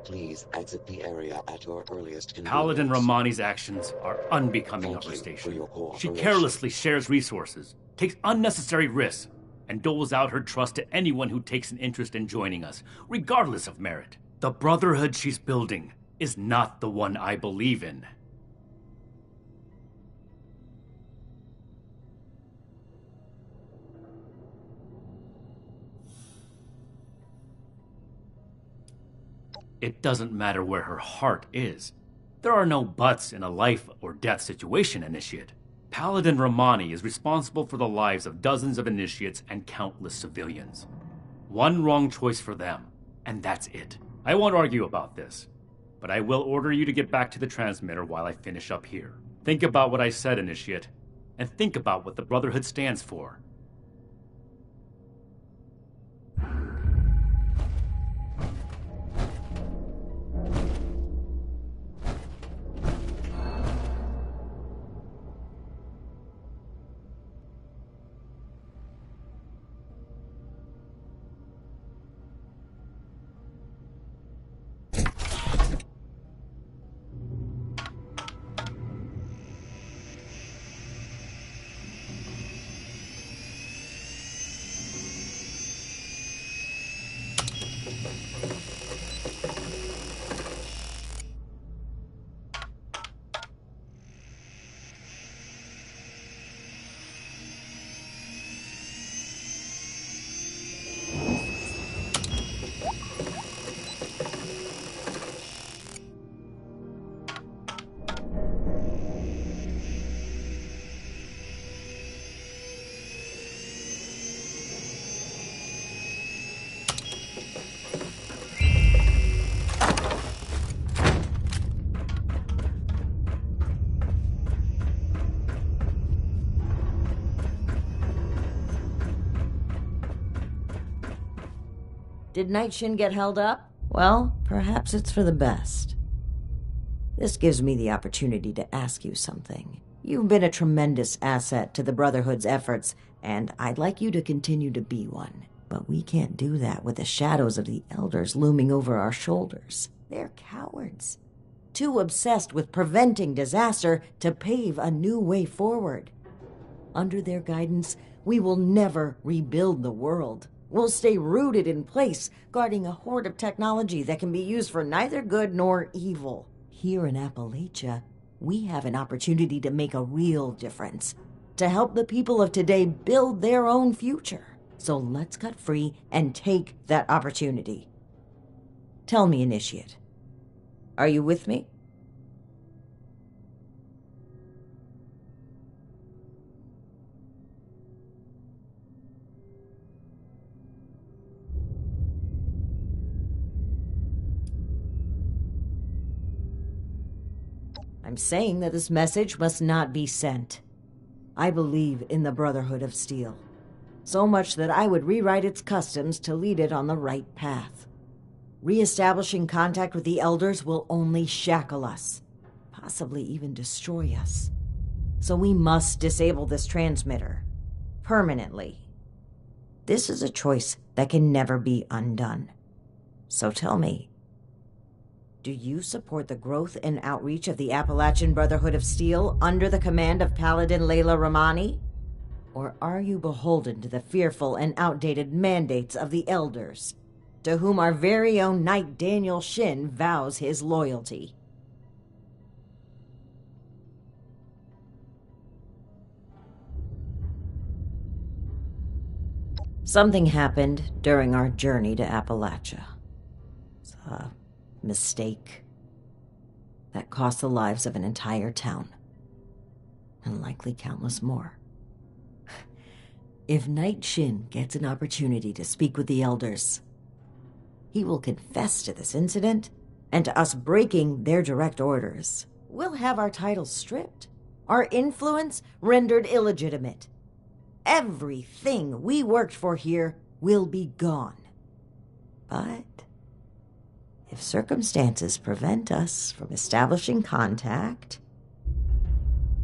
Please exit the area at your earliest convenience. Paladin Romani's actions are unbecoming of her station. She carelessly shares resources, takes unnecessary risks, and doles out her trust to anyone who takes an interest in joining us, regardless of merit. The Brotherhood she's building is not the one I believe in. It doesn't matter where her heart is. There are no buts in a life or death situation, Initiate. Paladin Romani is responsible for the lives of dozens of Initiates and countless civilians. One wrong choice for them, and that's it. I won't argue about this, but I will order you to get back to the transmitter while I finish up here. Think about what I said, Initiate, and think about what the Brotherhood stands for. Did Nightshin get held up? Well, perhaps it's for the best. This gives me the opportunity to ask you something. You've been a tremendous asset to the Brotherhood's efforts, and I'd like you to continue to be one. But we can't do that with the shadows of the Elders looming over our shoulders. They're cowards. Too obsessed with preventing disaster to pave a new way forward. Under their guidance, we will never rebuild the world. We'll stay rooted in place, guarding a hoard of technology that can be used for neither good nor evil. Here in Appalachia, we have an opportunity to make a real difference, to help the people of today build their own future. So let's cut free and take that opportunity. Tell me, Initiate, are you with me? I'm saying that this message must not be sent. I believe in the Brotherhood of Steel, so much that I would rewrite its customs to lead it on the right path. Re-establishing contact with the Elders will only shackle us. possibly even destroy us. So we must disable this transmitter. Permanently. This is a choice that can never be undone. So tell me, do you support the growth and outreach of the Appalachian Brotherhood of Steel under the command of Paladin Layla Romani? Or are you beholden to the fearful and outdated mandates of the Elders, to whom our very own Knight Daniel Shin vows his loyalty? Something happened during our journey to Appalachia. It's a mistake that cost the lives of an entire town, and likely countless more. If Knight Shin gets an opportunity to speak with the Elders, he will confess to this incident and to us breaking their direct orders. We'll have our titles stripped, our influence rendered illegitimate. Everything we worked for here will be gone. But if circumstances prevent us from establishing contact,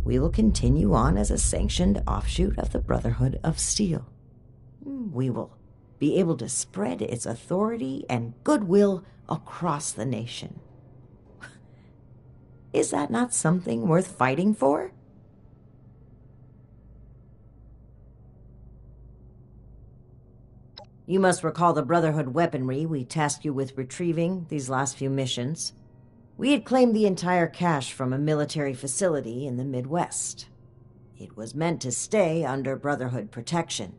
we will continue on as a sanctioned offshoot of the Brotherhood of Steel. We will be able to spread its authority and goodwill across the nation. Is that not something worth fighting for? You must recall the Brotherhood weaponry we tasked you with retrieving these last few missions. We had claimed the entire cache from a military facility in the Midwest. It was meant to stay under Brotherhood protection,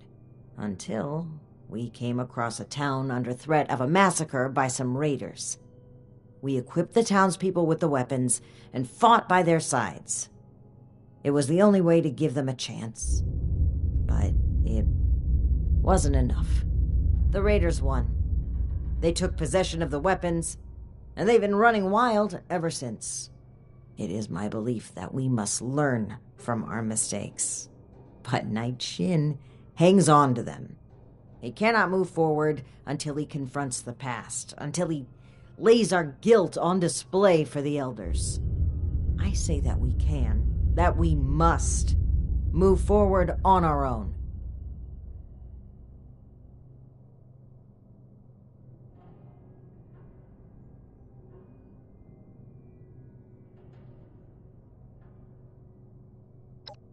until we came across a town under threat of a massacre by some raiders. We equipped the townspeople with the weapons and fought by their sides. It was the only way to give them a chance, but it wasn't enough. The raiders won. They took possession of the weapons, and they've been running wild ever since. It is my belief that we must learn from our mistakes. But Knight Shin hangs on to them. He cannot move forward until he confronts the past, until he lays our guilt on display for the Elders. I say that we can, that we must, move forward on our own.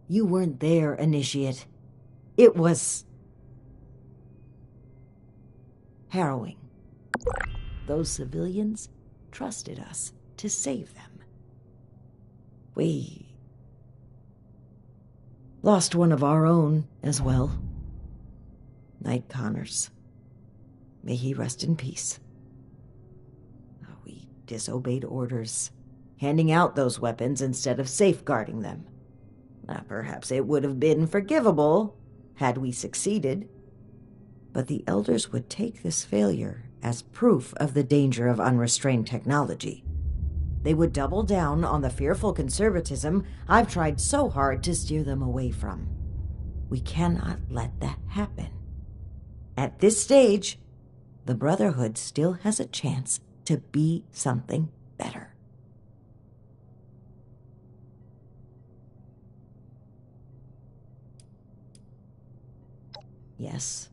You weren't there, Initiate. It was harrowing. Those civilians trusted us to save them. We lost one of our own as well. Knight Connors. May he rest in peace. We disobeyed orders, handing out those weapons instead of safeguarding them. Perhaps it would have been forgivable had we succeeded, but the Elders would take this failure as proof of the danger of unrestrained technology. They would double down on the fearful conservatism I've tried so hard to steer them away from. We cannot let that happen. At this stage, the Brotherhood still has a chance to be something better. Yes,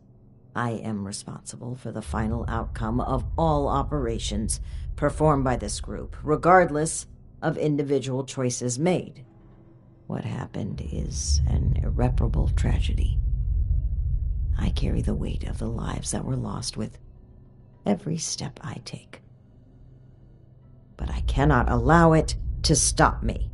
I am responsible for the final outcome of all operations performed by this group, regardless of individual choices made. What happened is an irreparable tragedy. I carry the weight of the lives that were lost with every step I take. But I cannot allow it to stop me.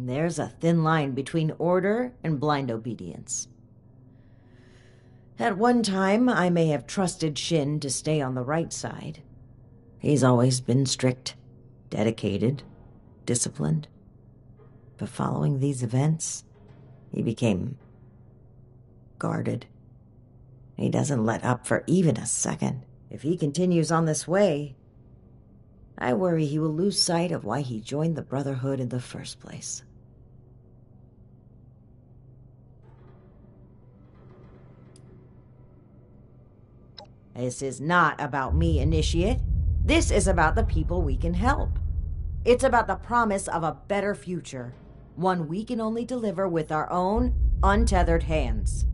There's a thin line between order and blind obedience. At one time, I may have trusted Shin to stay on the right side. He's always been strict, dedicated, disciplined. But following these events, he became guarded. He doesn't let up for even a second. If he continues on this way, I worry he will lose sight of why he joined the Brotherhood in the first place. This is not about me, Initiate. This is about the people we can help. It's about the promise of a better future, one we can only deliver with our own, untethered hands.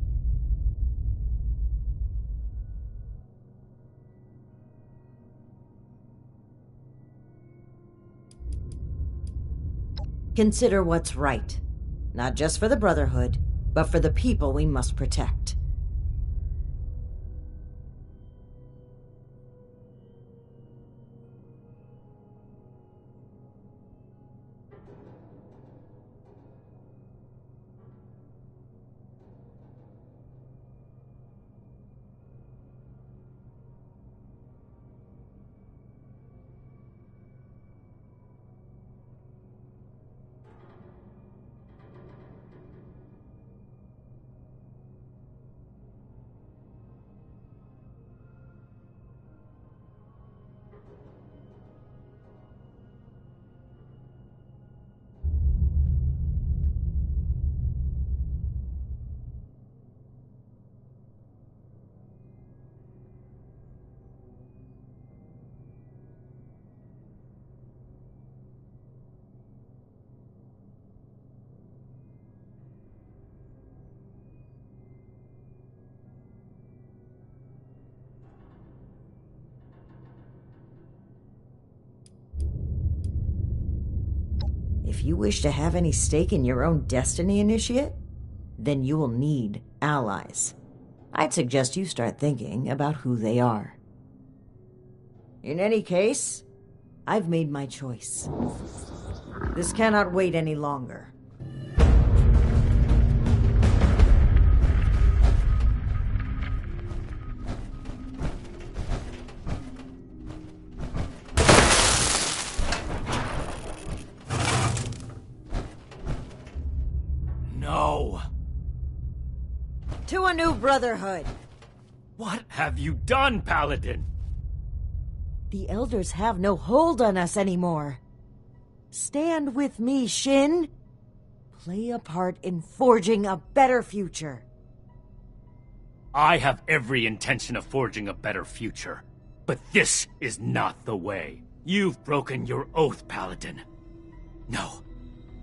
Consider what's right, not just for the Brotherhood, but for the people we must protect. If you wish to have any stake in your own destiny, Initiate, then you will need allies. I'd suggest you start thinking about who they are. In any case, I've made my choice. This cannot wait any longer. No! To a new Brotherhood! What have you done, Paladin? The Elders have no hold on us anymore. Stand with me, Shin. Play a part in forging a better future. I have every intention of forging a better future. But this is not the way. You've broken your oath, Paladin. No,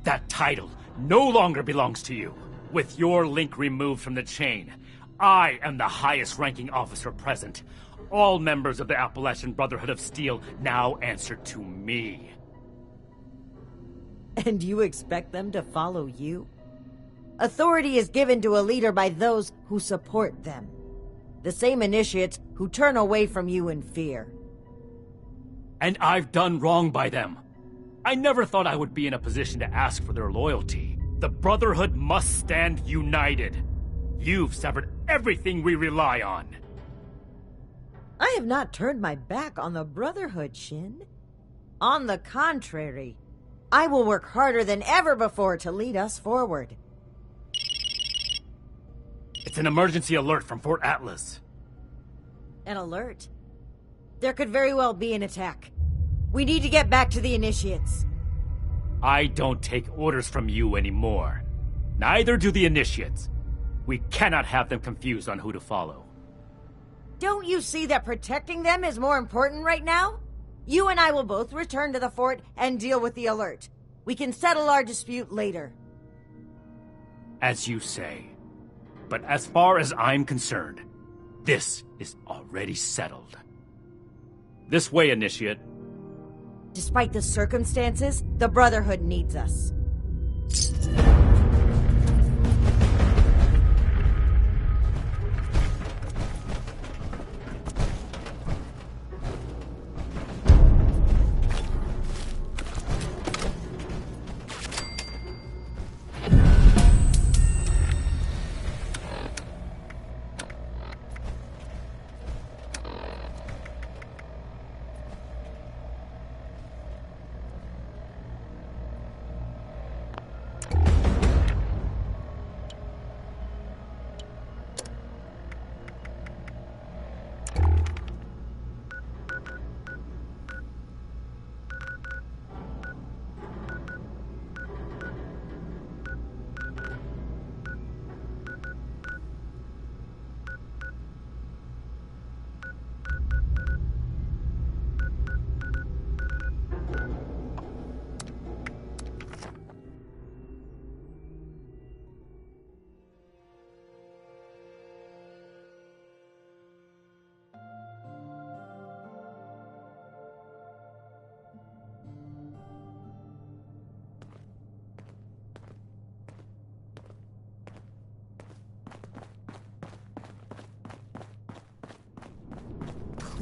that title no longer belongs to you. With your link removed from the chain, I am the highest-ranking officer present. All members of the Appalachian Brotherhood of Steel now answer to me. And you expect them to follow you? Authority is given to a leader by those who support them. The same initiates who turn away from you in fear. And I've done wrong by them. I never thought I would be in a position to ask for their loyalty. The Brotherhood must stand united. You've severed everything we rely on. I have not turned my back on the Brotherhood, Shin. On the contrary, I will work harder than ever before to lead us forward. It's an emergency alert from Fort Atlas. An alert? There could very well be an attack. We need to get back to the Initiates. I don't take orders from you anymore. Neither do the Initiates. We cannot have them confused on who to follow. Don't you see that protecting them is more important right now? You and I will both return to the fort and deal with the alert. We can settle our dispute later. As you say. But as far as I'm concerned, this is already settled. This way, Initiate. Despite the circumstances, the Brotherhood needs us.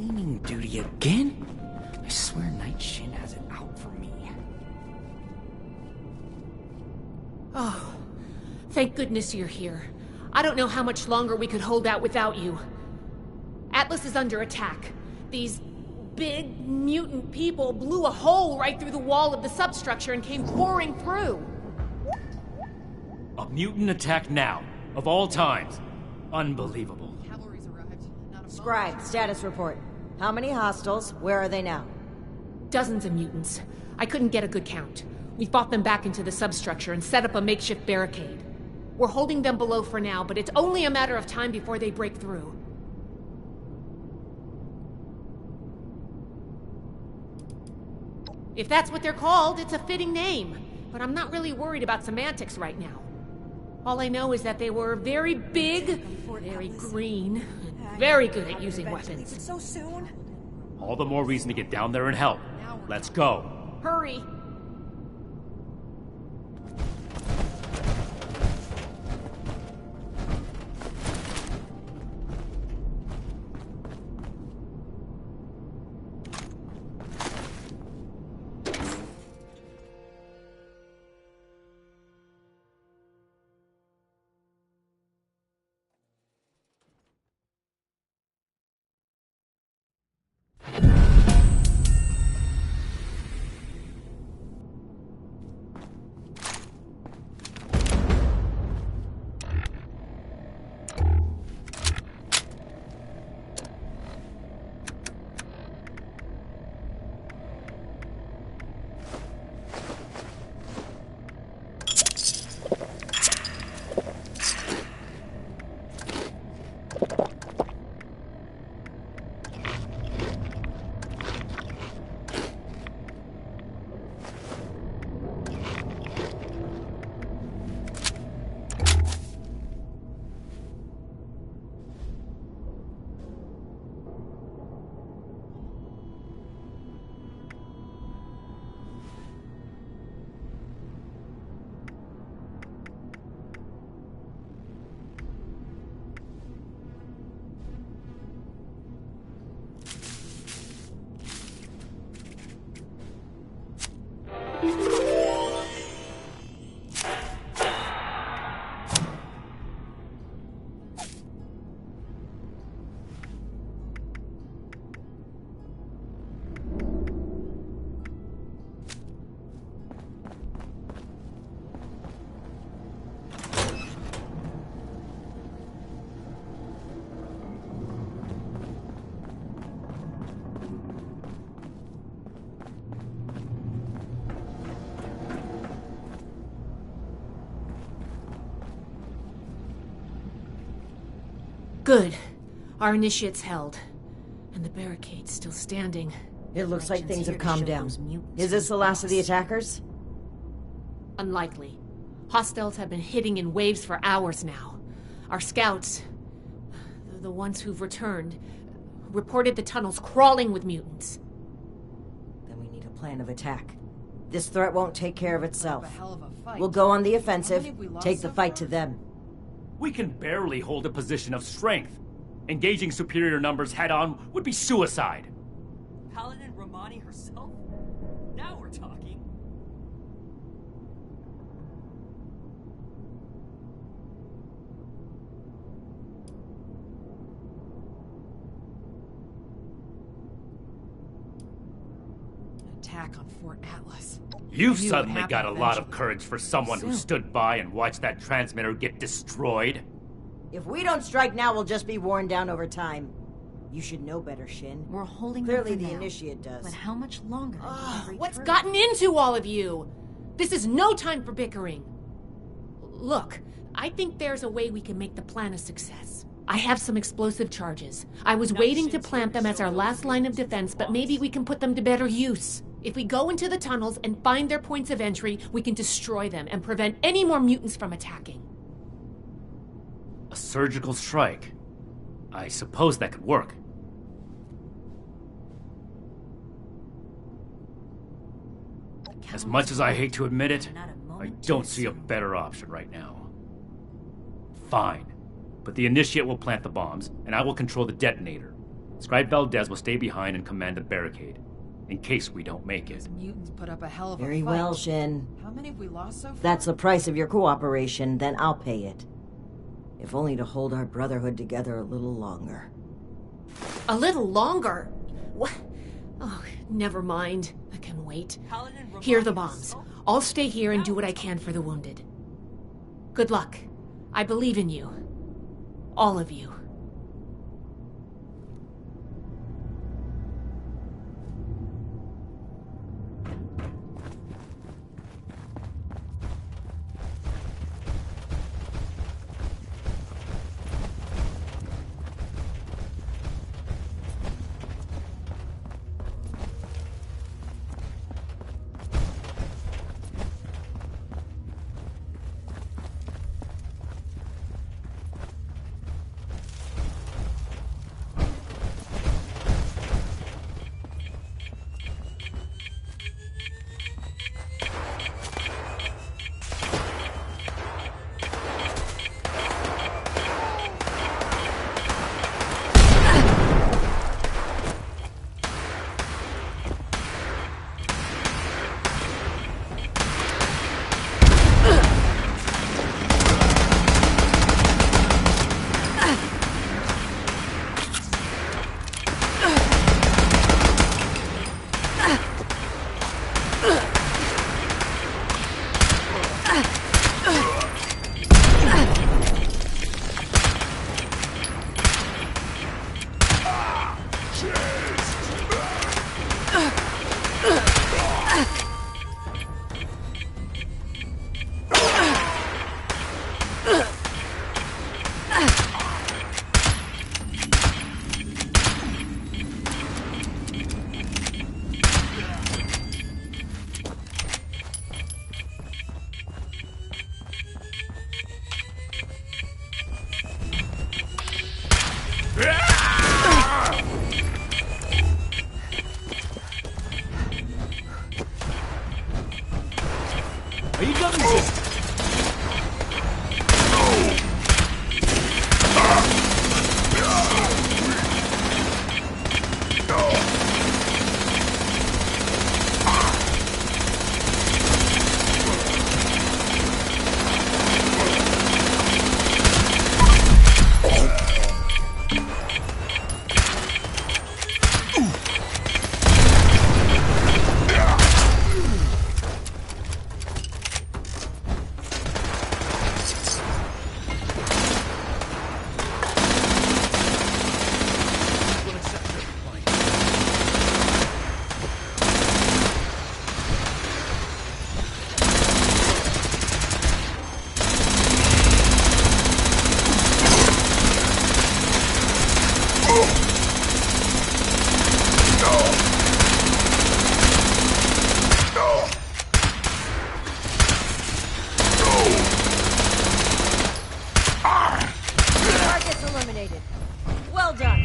Cleaning duty again? I swear Night Shin has it out for me. Oh, thank goodness you're here. I don't know how much longer we could hold out without you. Atlas is under attack. These big mutant people blew a hole right through the wall of the substructure and came pouring through. A mutant attack now, of all times. Unbelievable. Scribe, status report. How many hostiles? Where are they now? Dozens of mutants. I couldn't get a good count. We fought them back into the substructure and set up a makeshift barricade. We're holding them below for now, but it's only a matter of time before they break through. If that's what they're called, it's a fitting name. But I'm not really worried about semantics right now. All I know is that they were very big, very green, and very good at using weapons. So soon? All the more reason to get down there and help. Let's go. Hurry! Good. Our initiate's held. And the barricade's still standing. It looks like things have calmed down. Is this the last of the attackers? Unlikely. Hostiles have been hitting in waves for hours now. Our scouts, the ones who've returned, reported the tunnels crawling with mutants. Then we need a plan of attack. This threat won't take care of itself. We'll go on the offensive, take the fight to them. We can barely hold a position of strength. Engaging superior numbers head-on would be suicide. Paladin Romani herself? Now we're talking. Attack on Fort Atlas. You've suddenly got a lot of courage for someone who stood by and watched that transmitter get destroyed. If we don't strike now, we'll just be worn down over time. You should know better, Shin. We're holding Clearly them for the now. Initiate does. But how much longer? What's gotten into all of you? This is no time for bickering. Look, I think there's a way we can make the plan a success. I have some explosive charges. I was waiting to plant them as our last line of defense, but maybe we can put them to better use. If we go into the tunnels and find their points of entry, we can destroy them and prevent any more mutants from attacking. A surgical strike. I suppose that could work. As much as I hate to admit it, I don't see a better option right now. Fine. But the Initiate will plant the bombs, and I will control the detonator. Scribe Valdez will stay behind and command the barricade, in case we don't make it. Those mutants put up a hell of a Very fight. well, Shin. How many have we lost so far? If that's the price of your cooperation, then I'll pay it. If only to hold our brotherhood together a little longer. A little longer? What? Oh, never mind. I can wait. Here are the bombs. I'll stay here and do what I can for the wounded. Good luck. I believe in you. All of you. Are you done with this? Target's eliminated. Well done.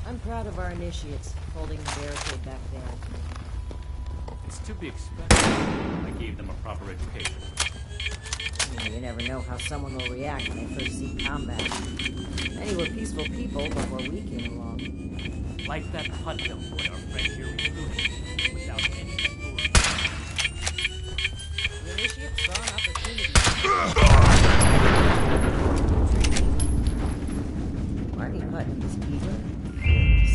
I'm proud of our initiates, holding the barricade back there. It's to be expected. I gave them a proper education. You never know how someone will react when they first see combat. Many were peaceful people before we came along. Like that Putnam boy our friend here recruited, without any story. The initiates saw an opportunity. Marty Putnam is eager and fearless.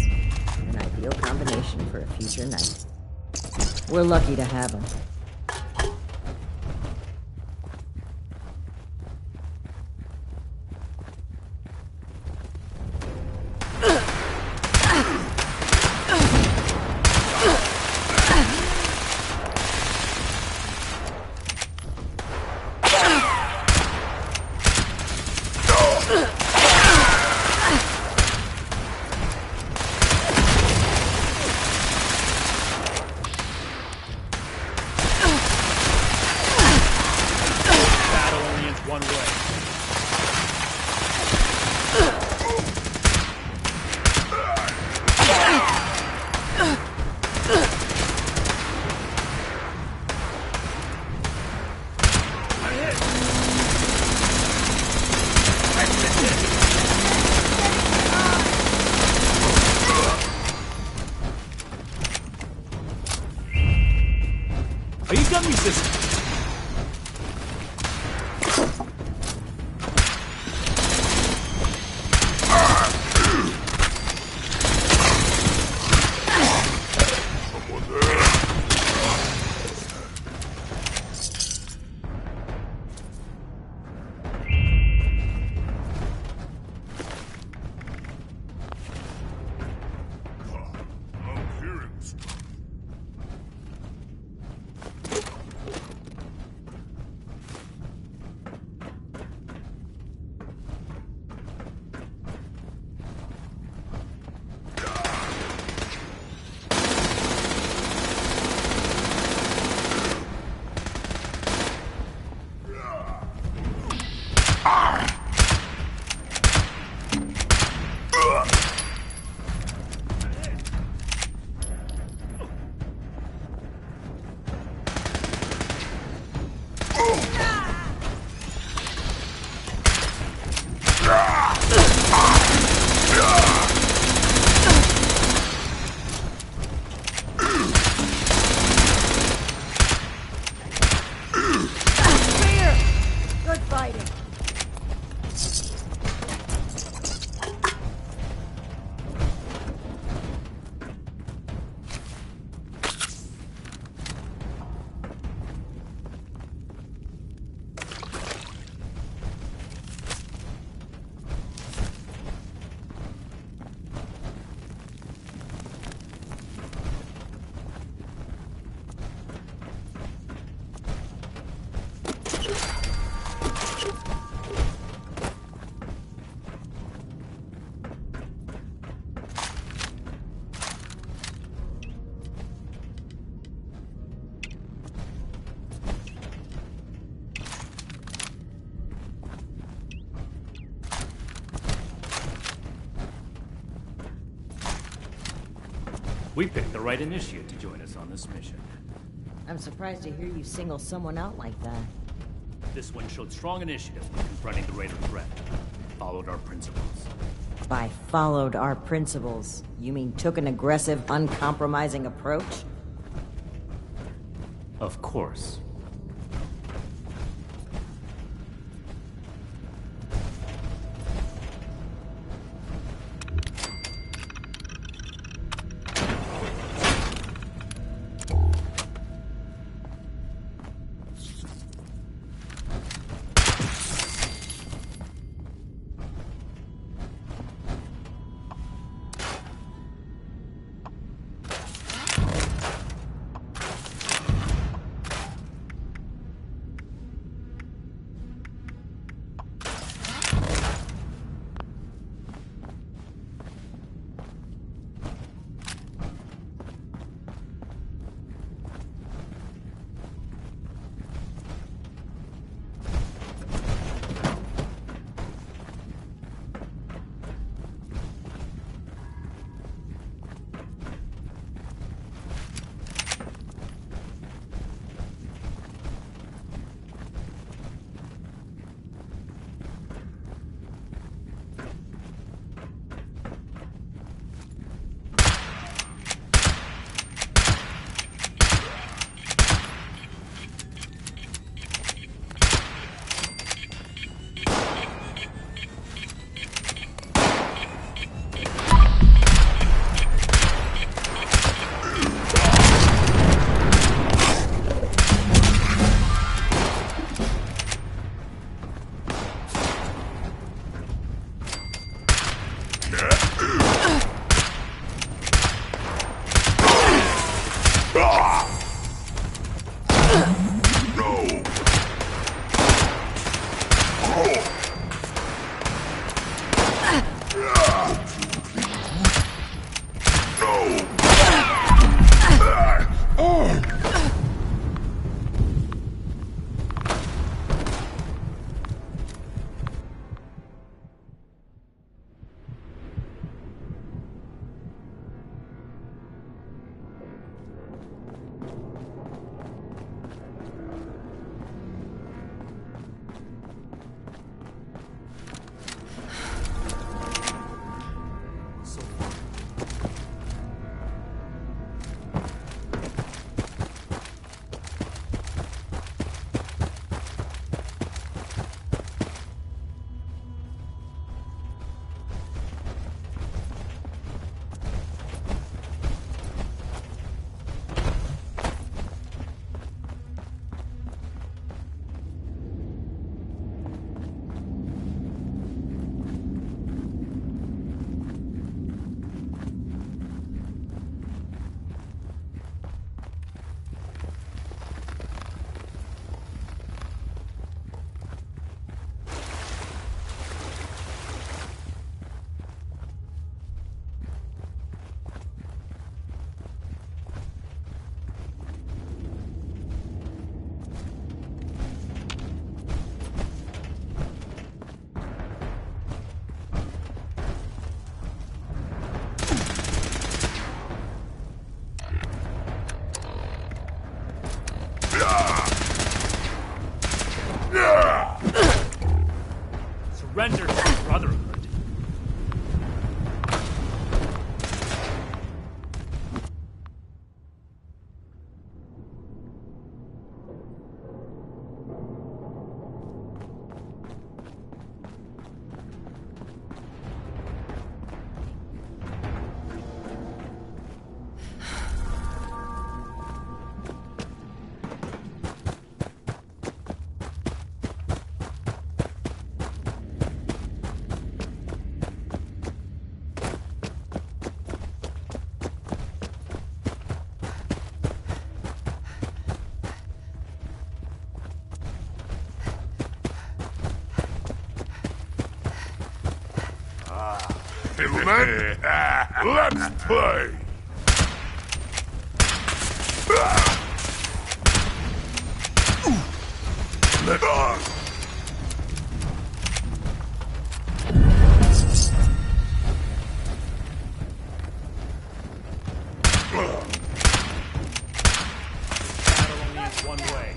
An ideal combination for a future knight. We're lucky to have him. Are you done resisting? We picked the right initiate to join us on this mission. I'm surprised to hear you single someone out like that. This one showed strong initiative when confronting the Raider threat. Followed our principles. By followed our principles, you mean took an aggressive, uncompromising approach? Of course. man. Let's play. One way.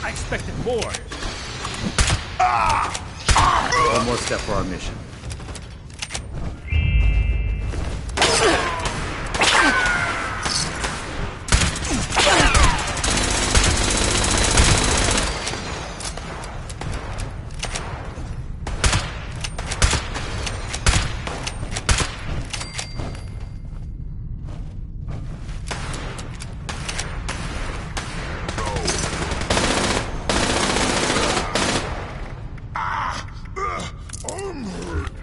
I expected more. One more step for our mission. I'm hurt.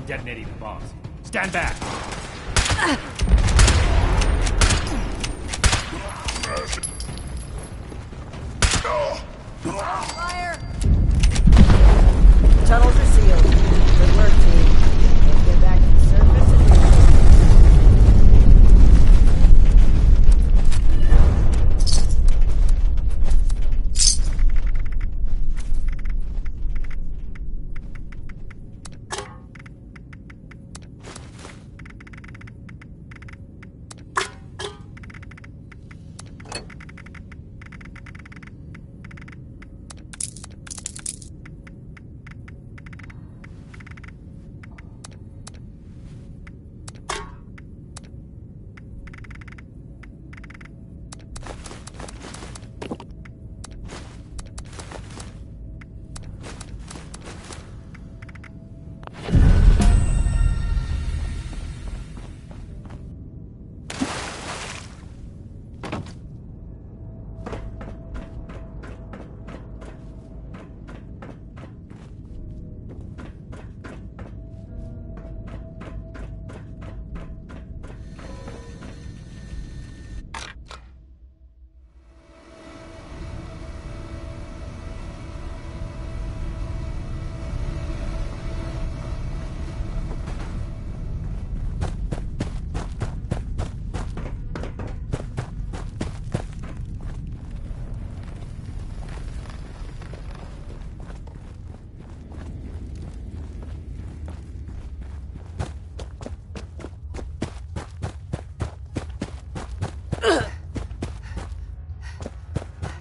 detonating the bombs. Stand back! Fire! Tunnels are sealed. Good work, team. Let's get back to the surface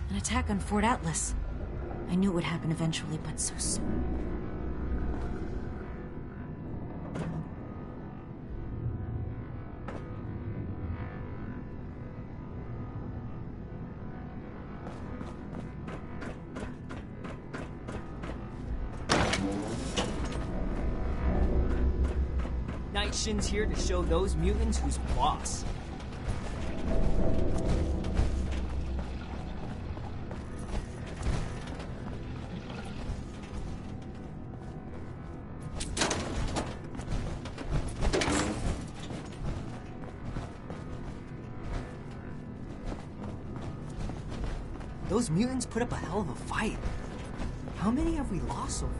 and attack on Fort Atlas. I knew it would happen eventually, but so soon. Night Shin's here to show those mutants who's boss. Those mutants put up a hell of a fight. How many have we lost so far?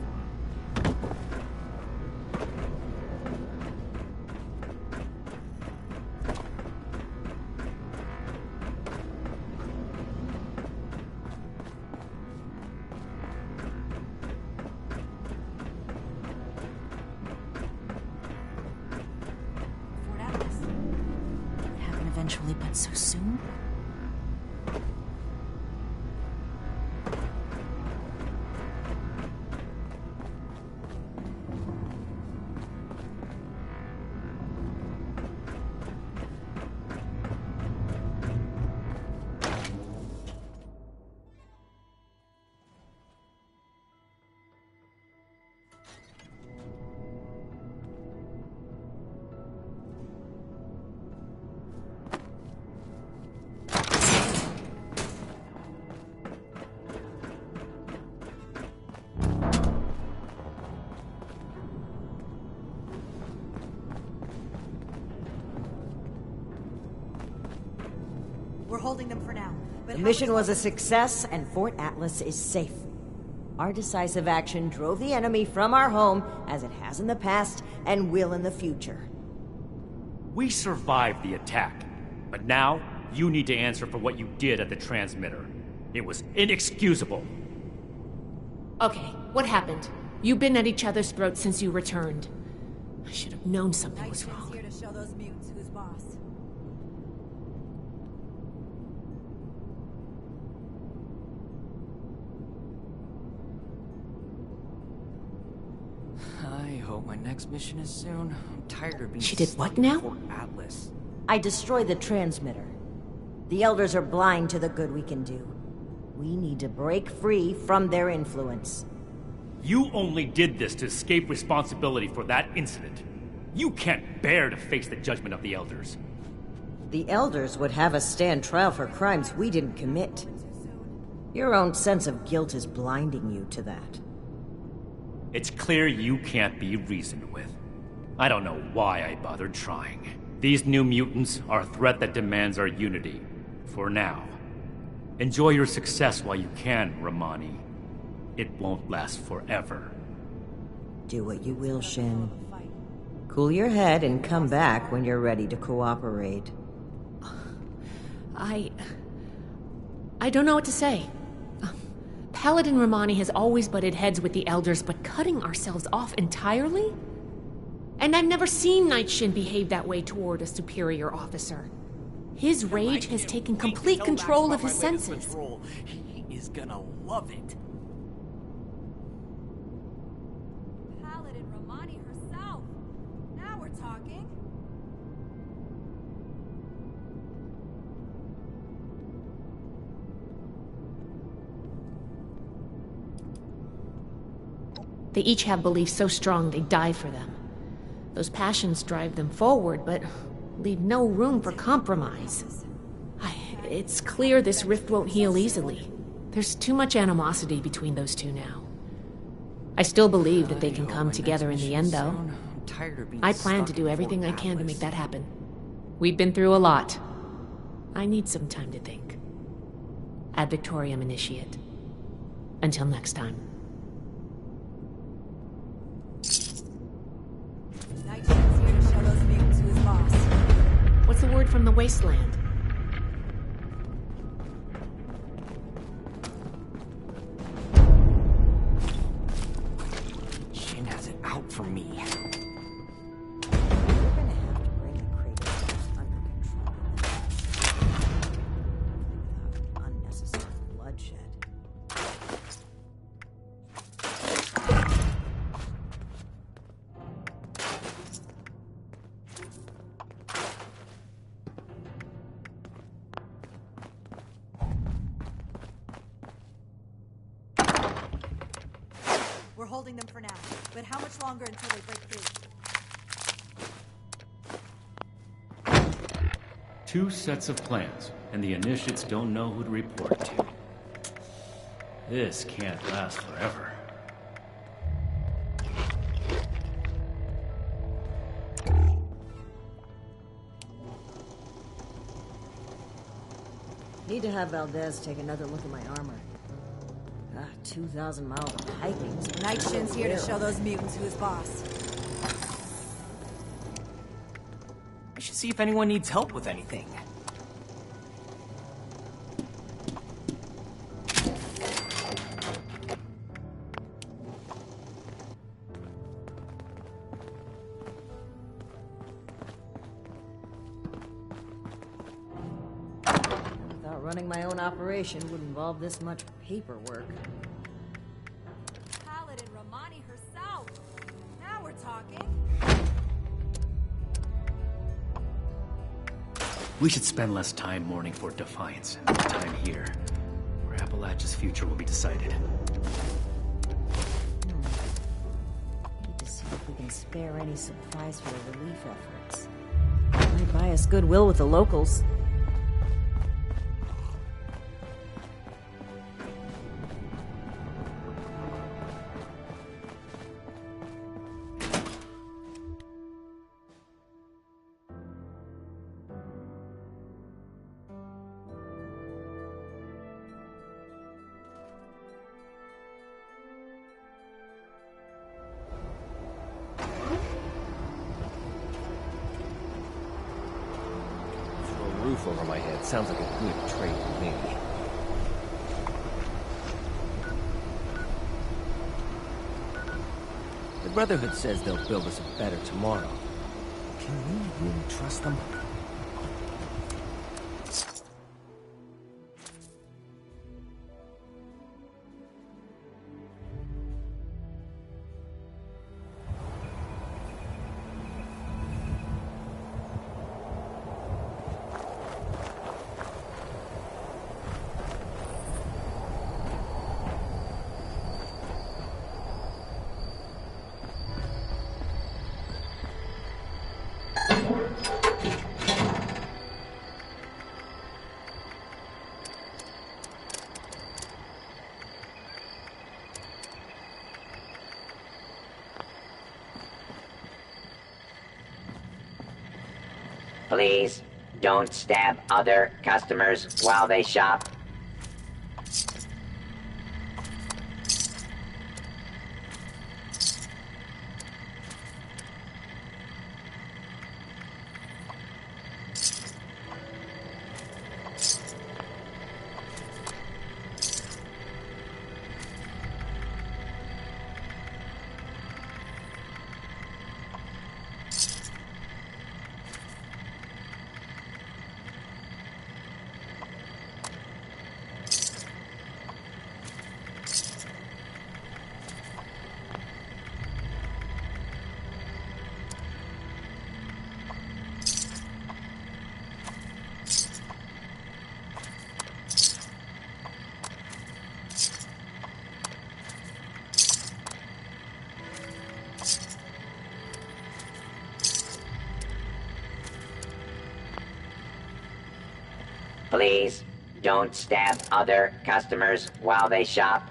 Fort Atlas. It would happen eventually, but so soon? We're holding them for now. But the mission was a success, and Fort Atlas is safe. Our decisive action drove the enemy from our home, as it has in the past, and will in the future. We survived the attack, but now you need to answer for what you did at the transmitter. It was inexcusable. Okay, what happened? You've been at each other's throats since you returned. I should have known something was wrong. Here to show those mutants who's boss. I hope my next mission is soon. I'm tired of being She did stuck what in now? Fort Atlas. I destroyed the transmitter. The Elders are blind to the good we can do. We need to break free from their influence. You only did this to escape responsibility for that incident. You can't bear to face the judgment of the Elders. The Elders would have us stand trial for crimes we didn't commit. Your own sense of guilt is blinding you to that. It's clear you can't be reasoned with. I don't know why I bothered trying. These new mutants are a threat that demands our unity. For now. Enjoy your success while you can, Romani. It won't last forever. Do what you will, Shin. Cool your head and come back when you're ready to cooperate. I don't know what to say. Paladin Romani has always butted heads with the Elders, but cutting ourselves off entirely? And I've never seen Knight Shin behave that way toward a superior officer. His rage has taken complete control of his senses. He is gonna love it. Paladin Romani herself. Now we're talking. They each have beliefs so strong they die for them. Those passions drive them forward, but leave no room for compromise. It's clear this rift won't heal easily. There's too much animosity between those two now. I still believe that they can come together in the end, though. I plan to do everything I can to make that happen. We've been through a lot. I need some time to think. Ad Victoriam Initiate. Until next time. Knight Shin's here to show those mutants who's boss. What's the word from the wasteland? Shin has it out for me. We're holding them for now, but how much longer until they break through? 2 sets of plans, and the initiates don't know who to report to. This can't last forever. Need to have Valdez take another look at my armor. 2,000 miles of hiking. Knight Shin's here to show those mutants who's boss. I should see if anyone needs help with anything. Without running my own operation would involve this much paperwork. Paladin Romani herself. Now we're talking. We should spend less time mourning Fort Defiance and more time here, where Appalachia's future will be decided. Need to see if we can spare any supplies for the relief efforts. Might buy us goodwill with the locals. Roof over my head sounds like a good trade for me. The Brotherhood says they'll build us a better tomorrow. Can we really trust them? Please, don't stab other customers while they shop. Please, don't stab other customers while they shop.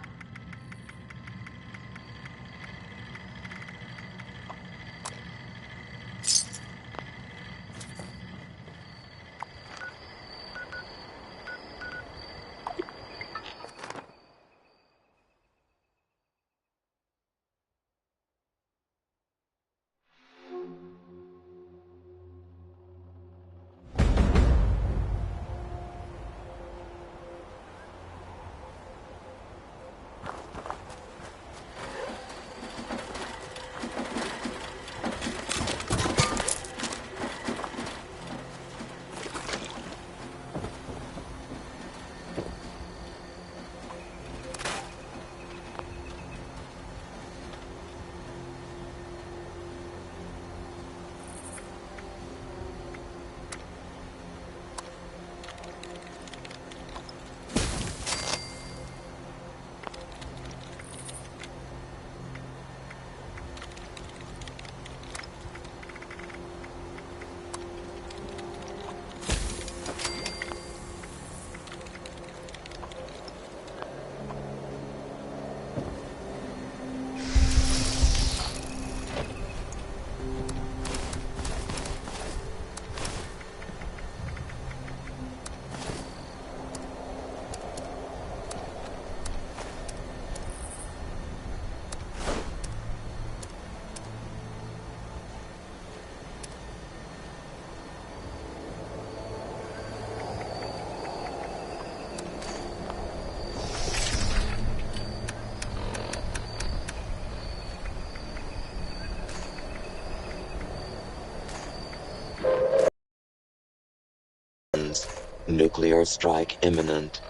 Nuclear strike imminent.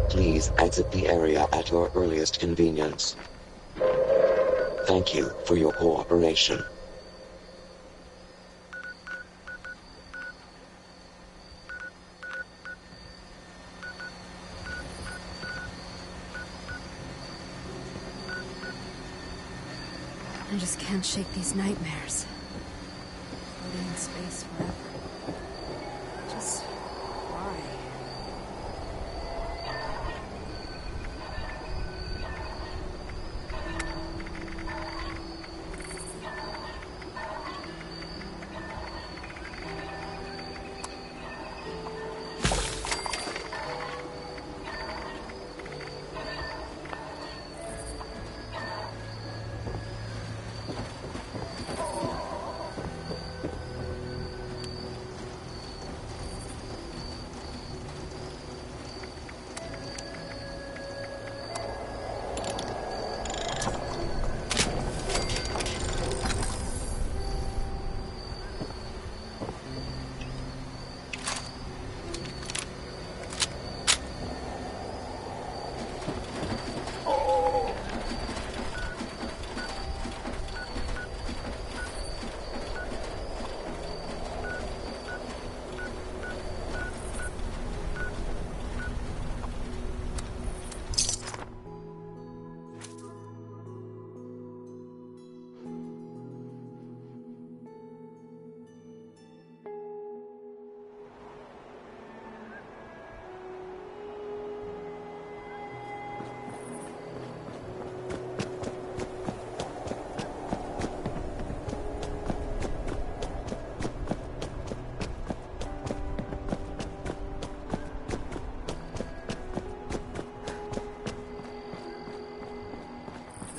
Please exit the area at your earliest convenience. Thank you for your cooperation. I just can't shake these nightmares. Floating in space forever. Just why?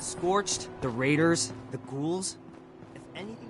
Scorched, the raiders, the ghouls. If anything